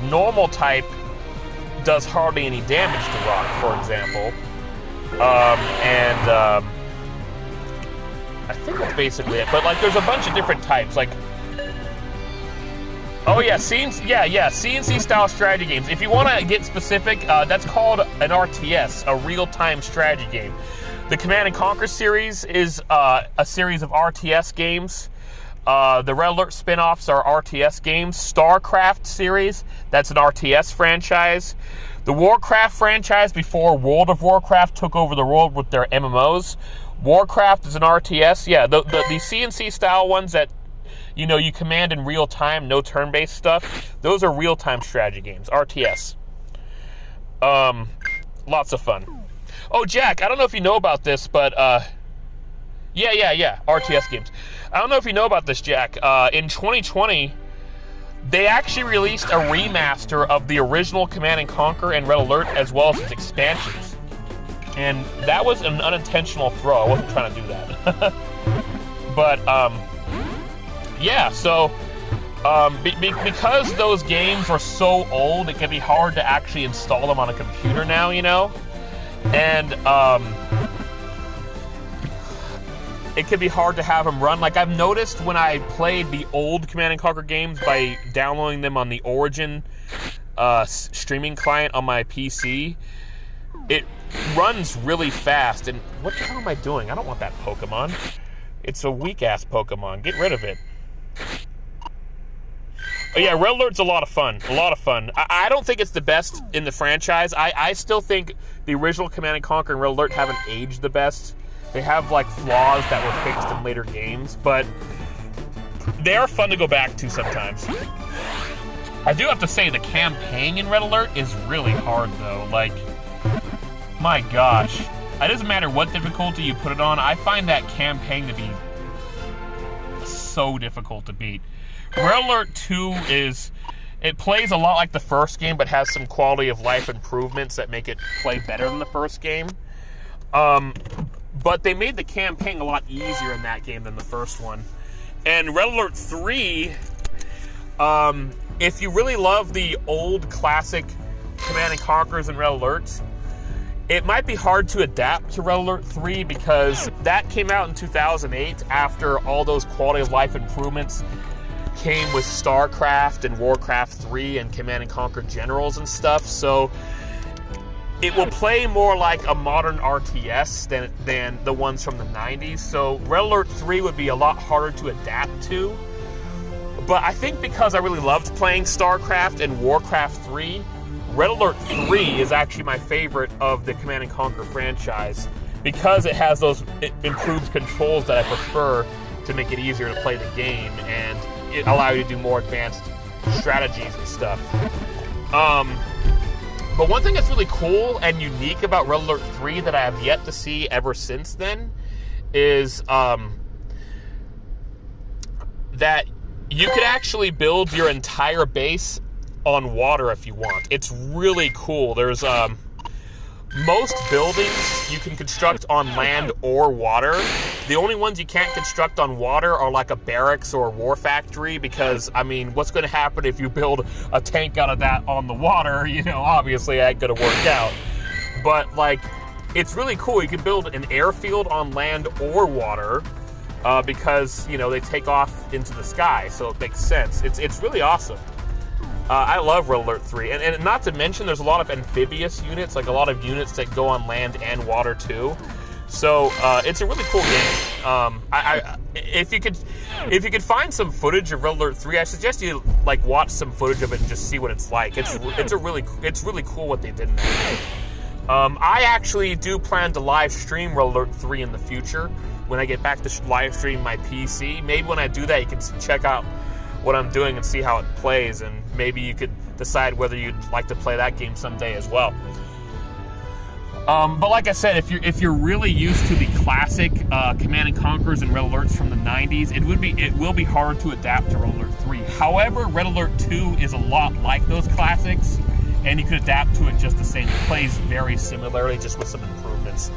normal type does hardly any damage to Rock, for example. I think that's basically it. But like, there's a bunch of different types. Like, oh yeah, CNC style strategy games. If you want to get specific, that's called an RTS, a real-time strategy game. The Command & Conquer series is a series of RTS games. The Red Alert spin-offs are RTS games. StarCraft series, that's an RTS franchise. The Warcraft franchise, before World of Warcraft took over the world with their MMOs. Warcraft is an RTS. Yeah, the CNC style ones that, you know, you command in real time, no turn-based stuff. Those are real-time strategy games, RTS. Lots of fun. Oh, Jack, I don't know if you know about this, but yeah, RTS games. I don't know if you know about this, Jack. In 2020, they actually released a remaster of the original Command & Conquer and Red Alert, as well as its expansions. And that was an unintentional throw. I wasn't trying to do that. But, yeah, so Because those games are so old, it can be hard to actually install them on a computer now, you know? And, it can be hard to have them run. Like, I've noticed when I played the old Command & Conquer games by downloading them on the Origin streaming client on my PC, it runs really fast. And what the hell am I doing? I don't want that Pokemon. It's a weak-ass Pokemon. Get rid of it. But yeah, Red Alert's a lot of fun. A lot of fun. I don't think it's the best in the franchise. I still think the original Command & Conquer and Red Alert haven't aged the best. They have, like, flaws that were fixed in later games, but they are fun to go back to sometimes. I do have to say, the campaign in Red Alert is really hard, though. Like, my gosh. It doesn't matter what difficulty you put it on, I find that campaign to be so difficult to beat. Red Alert 2 it plays a lot like the first game, but has some quality of life improvements that make it play better than the first game. But they made the campaign a lot easier in that game than the first one. And Red Alert 3, if you really love the old classic Command & Conquers and Red Alerts, it might be hard to adapt to Red Alert 3 because that came out in 2008 after all those quality of life improvements came with StarCraft and Warcraft 3 and Command & Conquer Generals and stuff. So it will play more like a modern RTS than the ones from the 90s. So Red Alert 3 would be a lot harder to adapt to. But I think because I really loved playing StarCraft and Warcraft 3, Red Alert 3 is actually my favorite of the Command & Conquer franchise because it has those improved controls that I prefer to make it easier to play the game, and it allows you to do more advanced strategies and stuff. But one thing that's really cool and unique about Red Alert 3 that I have yet to see ever since then is that you could actually build your entire base on water if you want. It's really cool. There's most buildings you can construct on land or water. The only ones you can't construct on water are like a barracks or a war factory because, I mean, what's going to happen if you build a tank out of that on the water? You know, obviously it ain't going to work out. But, like, it's really cool. You can build an airfield on land or water because, you know, they take off into the sky, so it makes sense. It's really awesome. I love Red Alert 3. And not to mention, there's a lot of amphibious units, like a lot of units that go on land and water, too. So, it's a really cool game. If you could find some footage of Red Alert 3, I suggest you, like, watch some footage of it and just see what it's like. It's really cool what they did in that game. I actually do plan to live stream Red Alert 3 in the future when I get back to live stream my PC. Maybe when I do that, you can check out what I'm doing and see how it plays, and maybe you could decide whether you'd like to play that game someday as well. But like I said, if you're really used to the classic Command & Conquers and Red Alerts from the 90s, it will be hard to adapt to Red Alert 3. However, Red Alert 2 is a lot like those classics, and you could adapt to it just the same. It plays very similarly, just with some improvements.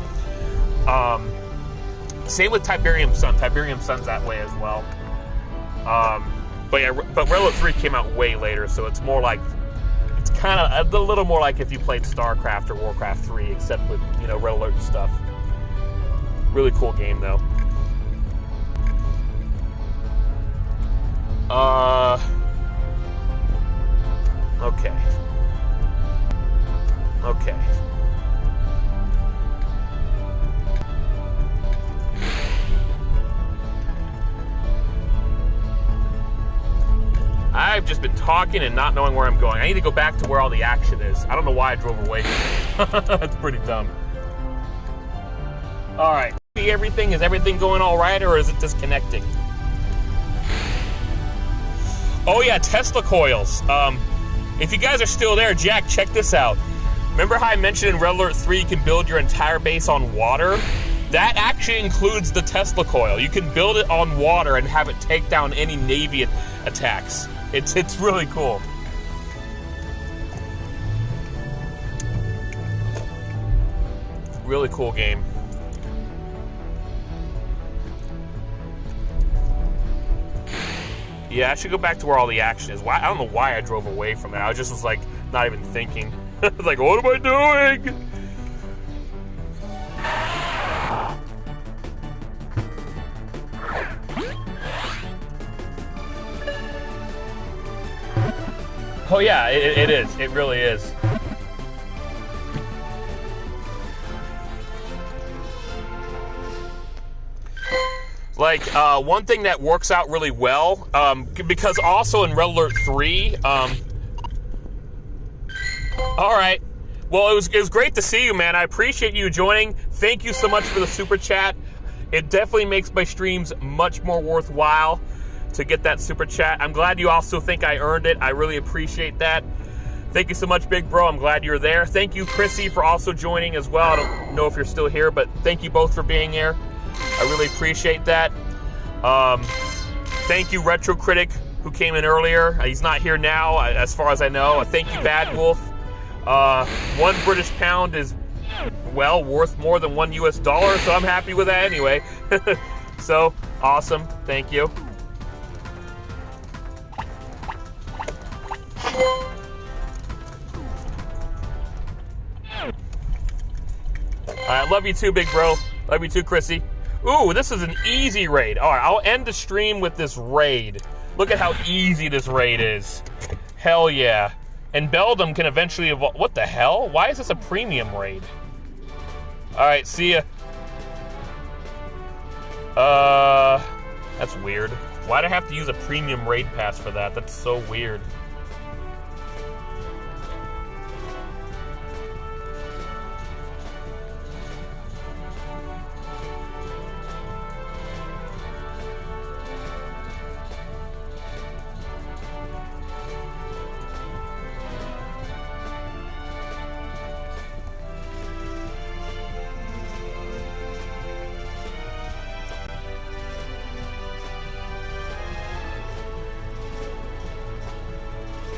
Same with Tiberium Sun. Tiberium Sun's that way as well. But yeah, but Red Alert 3 came out way later, so it's more like, it's kind of a little more like if you played StarCraft or Warcraft 3, except with, you know, Red Alert and stuff. Really cool game, though. Okay. Okay. I've just been talking and not knowing where I'm going. I need to go back to where all the action is. I don't know why I drove away from it. That's pretty dumb. Alright. See everything? Is everything going alright, or is it disconnecting? Oh yeah, Tesla coils. If you guys are still there, Jack, check this out. Remember how I mentioned in Red Alert 3 you can build your entire base on water? That actually includes the Tesla coil. You can build it on water and have it take down any Navy attacks. It's really cool. Really cool game. Yeah, I should go back to where all the action is. Why? I don't know why I drove away from it. I just was like, not even thinking. Like, what am I doing? Oh yeah, it is. It really is. Like, one thing that works out really well, because also in Red Alert 3, all right. Well, it was great to see you, man. I appreciate you joining. Thank you so much for the super chat. It definitely makes my streams much more worthwhile to get that super chat. I'm glad you also think I earned it. I really appreciate that. Thank you so much, big bro. I'm glad you're there. Thank you, Chrissy, for also joining as well. I don't know if you're still here, but thank you both for being here. I really appreciate that. Thank you, Retro Critic, who came in earlier. He's not here now, as far as I know. Thank you, Bad Wolf. 1 British pound is, well, worth more than $1 US, so I'm happy with that anyway. So, awesome. Thank you. Alright, love you too, big bro. Love you too, Chrissy. Ooh, this is an easy raid. Alright, I'll end the stream with this raid. Look at how easy this raid is. Hell yeah. And Beldam can eventually evolve. What the hell? Why is this a premium raid? Alright, see ya. That's weird. Why'd I have to use a premium raid pass for that? That's so weird.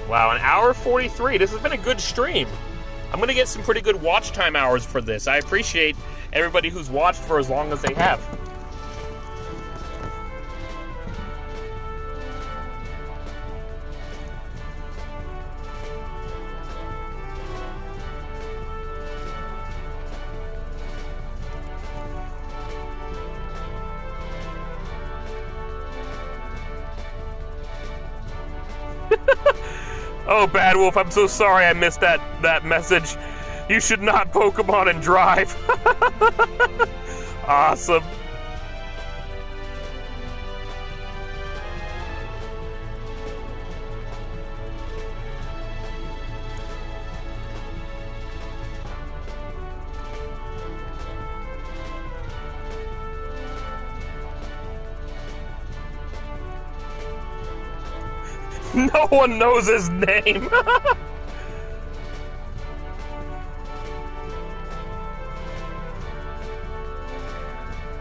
Wow, 1:43. This has been a good stream. I'm going to get some pretty good watch time hours for this. I appreciate everybody who's watched for as long as they have. Oh, Bad Wolf, I'm so sorry I missed that message. You should not Pokemon and drive. Awesome. No one knows his name.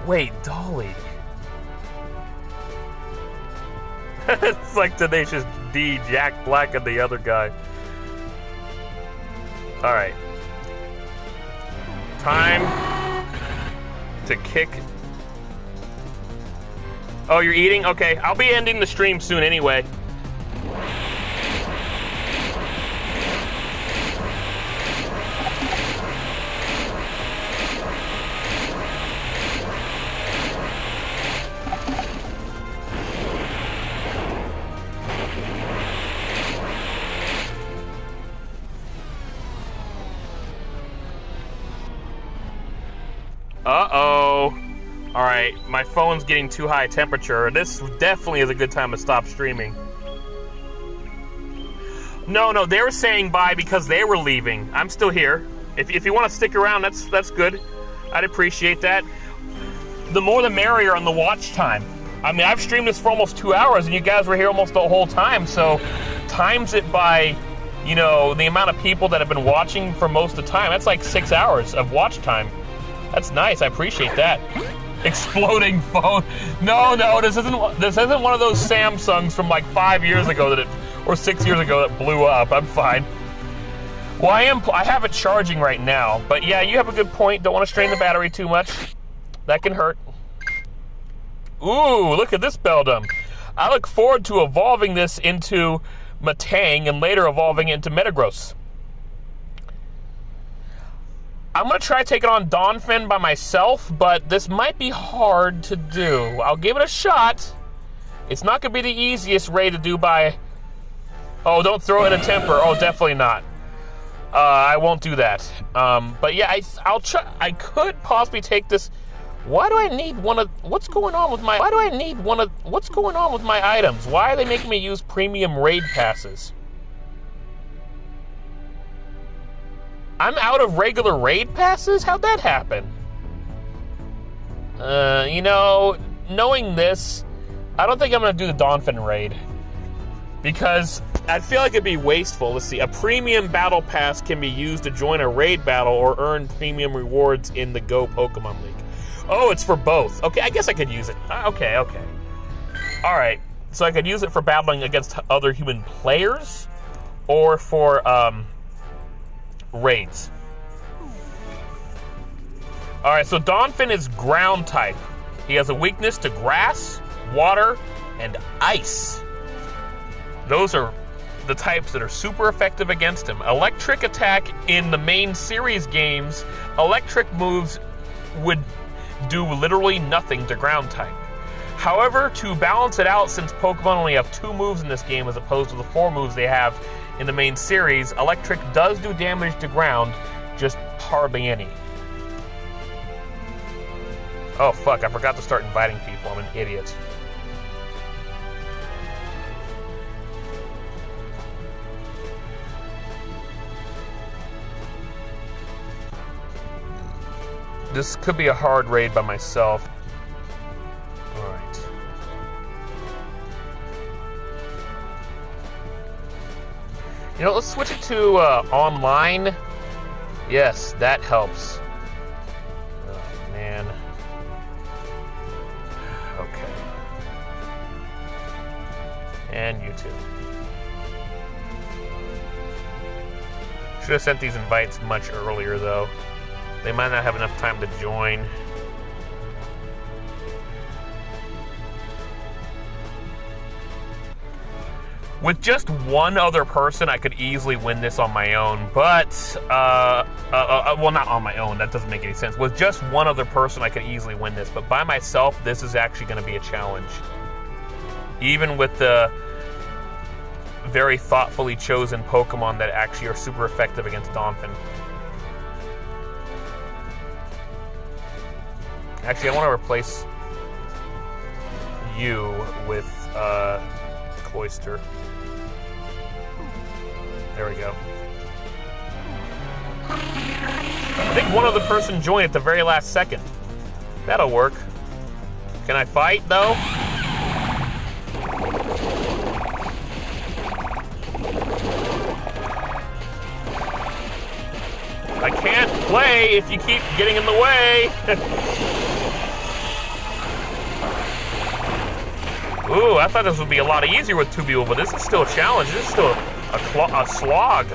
Wait, Dolly. It's like Tenacious D, Jack Black, and the other guy. Alright. Time to kick. Oh, you're eating? Okay, I'll be ending the stream soon anyway. Uh-oh. Alright, my phone's getting too high temperature. This definitely is a good time to stop streaming. No, they were saying bye because they were leaving. I'm still here. If you want to stick around, that's good. I'd appreciate that. The more the merrier on the watch time. I mean, I've streamed this for almost 2 hours, and you guys were here almost the whole time, so times it by, you know, the amount of people that have been watching for most of the time. That's like 6 hours of watch time. That's nice. I appreciate that. Exploding phone. No, this isn't one of those Samsungs from like 5 years ago or 6 years ago that blew up. I'm fine. Well, I have it charging right now, but yeah, you have a good point. Don't want to strain the battery too much. That can hurt. Ooh, look at this Beldum. I look forward to evolving this into Metang and later evolving it into Metagross. I'm going to try taking on Donphin by myself, but this might be hard to do. I'll give it a shot. It's not going to be the easiest raid to do by... Oh, don't throw in a temper. Oh, definitely not. I won't do that. But yeah, I'll try. I could possibly take this... Why do I need one of... What's going on with my... Why do I need one of... What's going on with my items? Why are they making me use premium raid passes? I'm out of regular raid passes? How'd that happen? You know, knowing this, I don't think I'm going to do the Donphin raid. Because I feel like it'd be wasteful. Let's see, a premium battle pass can be used to join a raid battle or earn premium rewards in the Go Pokemon League. Oh, it's for both. Okay, I guess I could use it. Okay. Alright, so I could use it for battling against other human players or for, raids. Alright, so Donphin is ground type. He has a weakness to grass, water, and ice. Those are the types that are super effective against him. Electric attack in the main series games, electric moves would do literally nothing to ground type. However, to balance it out, since Pokemon only have 2 moves in this game as opposed to the 4 moves they have in the main series, electric does do damage to ground, just hardly any. Oh fuck, I forgot to start inviting people. I'm an idiot. This could be a hard raid by myself. Alright. You know, let's switch it to online. Yes, that helps. Oh, man. Okay. And YouTube. Should have sent these invites much earlier, though. They might not have enough time to join. With just one other person, I could easily win this on my own, but, well, not on my own, that doesn't make any sense. With just one other person, I could easily win this, but by myself, this is actually going to be a challenge. Even with the very thoughtfully chosen Pokemon that actually are super effective against Donphin. Actually, I want to replace you with Cloyster. There we go. I think one other person joined at the very last second. That'll work. Can I fight, though? I can't play if you keep getting in the way. Ooh, I thought this would be a lot easier with 2 people, but this is still a challenge. This is still a slog.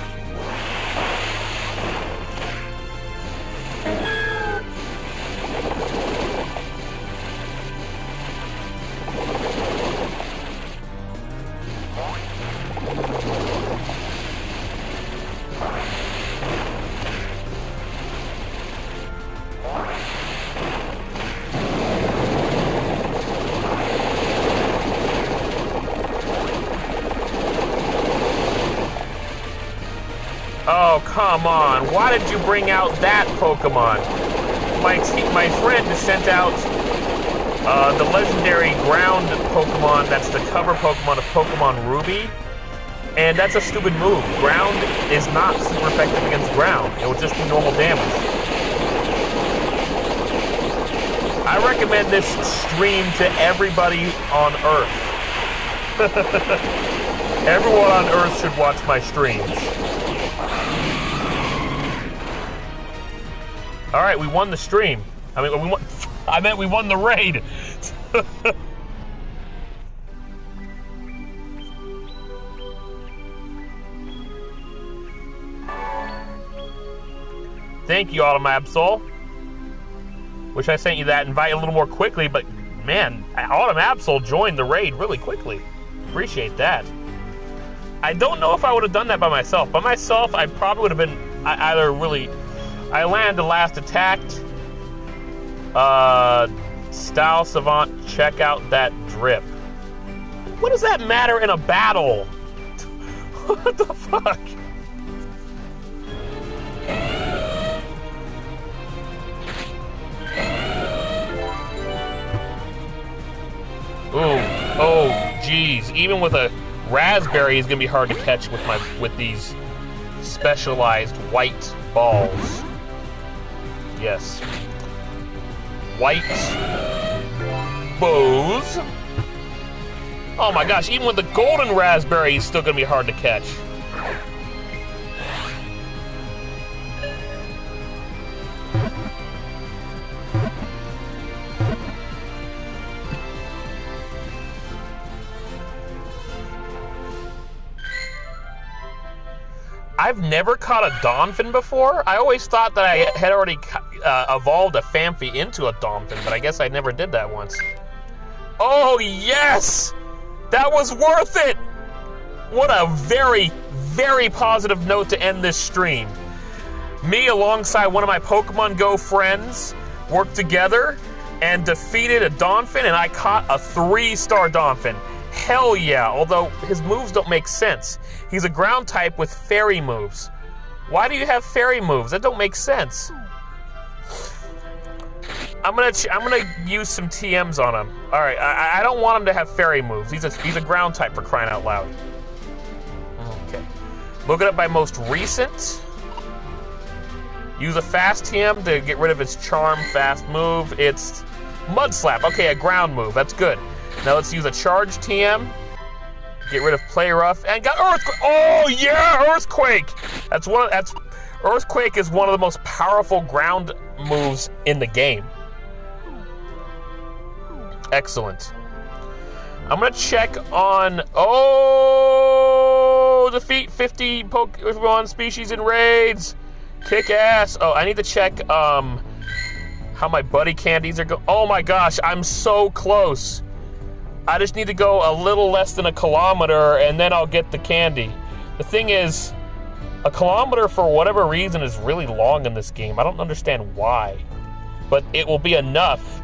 Oh, come on. Why did you bring out that Pokemon? My friend sent out the legendary ground Pokemon that's the cover Pokemon of Pokemon Ruby. And that's a stupid move. Ground is not super effective against ground. It will just do normal damage. I recommend this stream to everybody on Earth. Everyone on Earth should watch my streams. All right, we won the stream. I meant we won the raid. Thank you, Autumn Absol. Wish I sent you that invite a little more quickly, but man, Autumn Absol joined the raid really quickly. Appreciate that. I don't know if I would have done that by myself. By myself, I probably would have been either really... I landed the last attacked. Style Savant, check out that drip. What does that matter in a battle? What the fuck? Ooh, oh, geez. Even with a raspberry, is gonna be hard to catch with these specialized white balls. Yes. White bows. Oh my gosh, even with the golden raspberry, he's still gonna be hard to catch. I've never caught a Donphin before. I always thought that I had already evolved a Phanpy into a Donphin, but I guess I never did that once. Oh, yes! That was worth it! What a very, very positive note to end this stream. Me alongside one of my Pokemon Go friends worked together and defeated a Donphin, and I caught a 3-star Donphin. Hell yeah, although his moves don't make sense. He's a ground type with fairy moves. Why do you have fairy moves? That don't make sense. I'm gonna use some TMs on him. All right, I don't want him to have fairy moves. He's a ground type, for crying out loud. Okay, look it up by most recent. Use a fast TM to get rid of his charm fast move. It's Mud Slap. Okay, a ground move. That's good. Now let's use a charge TM. Get rid of Play Rough and got Earthquake. Oh yeah, Earthquake. Earthquake is one of the most powerful ground moves in the game. Excellent. I'm gonna check on. Oh, defeat 50 Pokemon species in raids. Kick ass. Oh, I need to check how my buddy candies are going. Oh my gosh, I'm so close. I just need to go a little less than a kilometer and then I'll get the candy. The thing is, a kilometer for whatever reason is really long in this game. I don't understand why. But it will be enough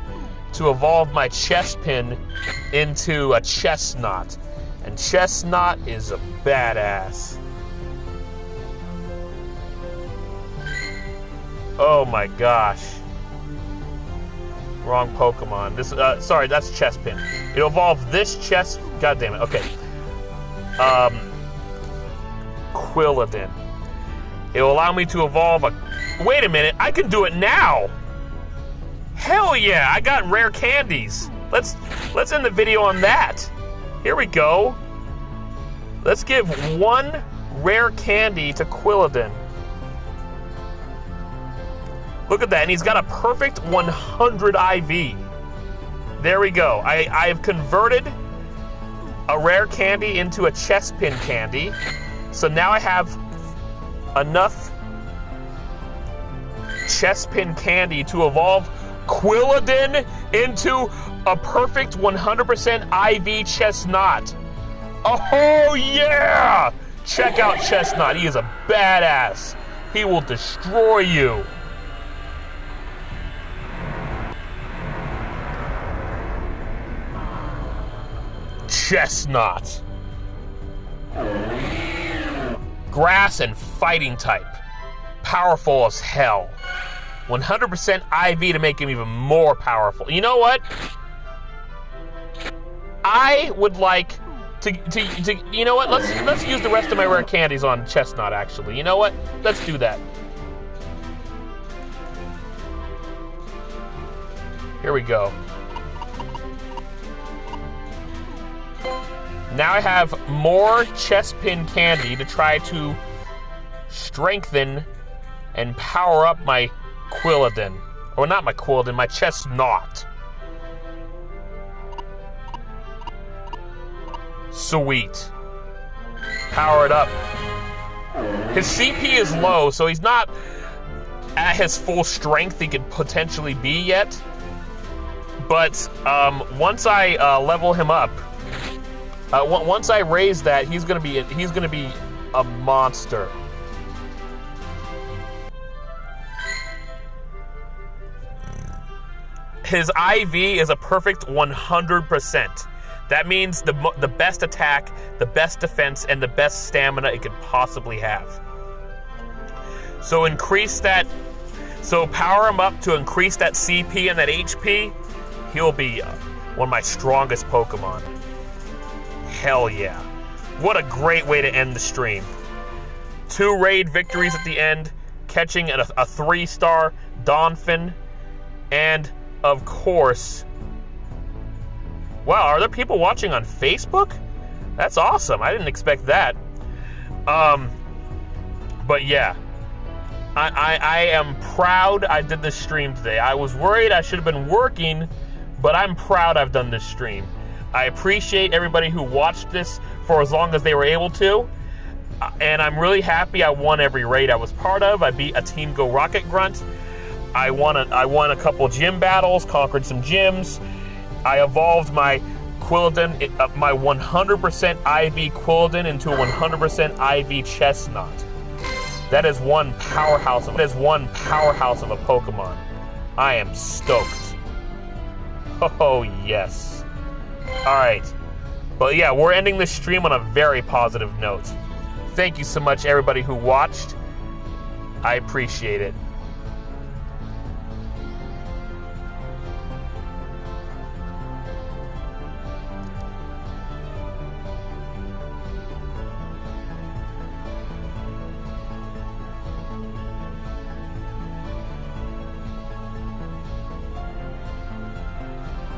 to evolve my Chespin into a Chestnut. And Chestnut is a badass. Oh my gosh. Wrong Pokemon. Sorry, that's Chespin. It'll evolve this God damn it. Okay. Quilladin. It will allow me to evolve a... Wait a minute, I can do it now! Hell yeah, I got rare candies. Let's end the video on that. Here we go. Let's give one rare candy to Quilladin. Look at that, and he's got a perfect 100 IV. There we go. I've converted a rare candy into a Chespin candy. So now I have enough Chespin candy to evolve Quilladin into a perfect 100% IV Chestnut. Oh yeah! Check out Chestnut. He is a badass. He will destroy you. Chestnut. Grass and fighting type. Powerful as hell. 100% IV to make him even more powerful. You know what? I would like to you know what? Let's use the rest of my rare candies on Chestnut actually. You know what? Let's do that. Here we go. Now I have more Chespin candy to try to strengthen and power up my Quilladin. Or not my Quilladin, my Chestnut. Sweet. Power it up. His CP is low, so he's not at his full strength he could potentially be yet. But once I level him up, once I raise that, he's gonna be a monster. His IV is a perfect 100%. That means the best attack, the best defense, and the best stamina it could possibly have. So increase that. So power him up to increase that CP and that HP. He'll be one of my strongest Pokemon. Hell yeah. What a great way to end the stream. 2 raid victories at the end, catching a 3-star Donphin, and of course... Wow, are there people watching on Facebook? That's awesome. I didn't expect that. But yeah. I am proud I did this stream today. I was worried I should have been working, but I'm proud I've done this stream. I appreciate everybody who watched this for as long as they were able to. And I'm really happy I won every raid I was part of. I beat a Team Go Rocket Grunt. I won a couple gym battles, conquered some gyms. I evolved my Quilladin, my 100% IV Quilladin into a 100% IV Chestnut. That is one powerhouse of a Pokemon. I am stoked. Oh yes. Alright. But yeah, we're ending this stream on a very positive note. Thank you so much everybody who watched. I appreciate it.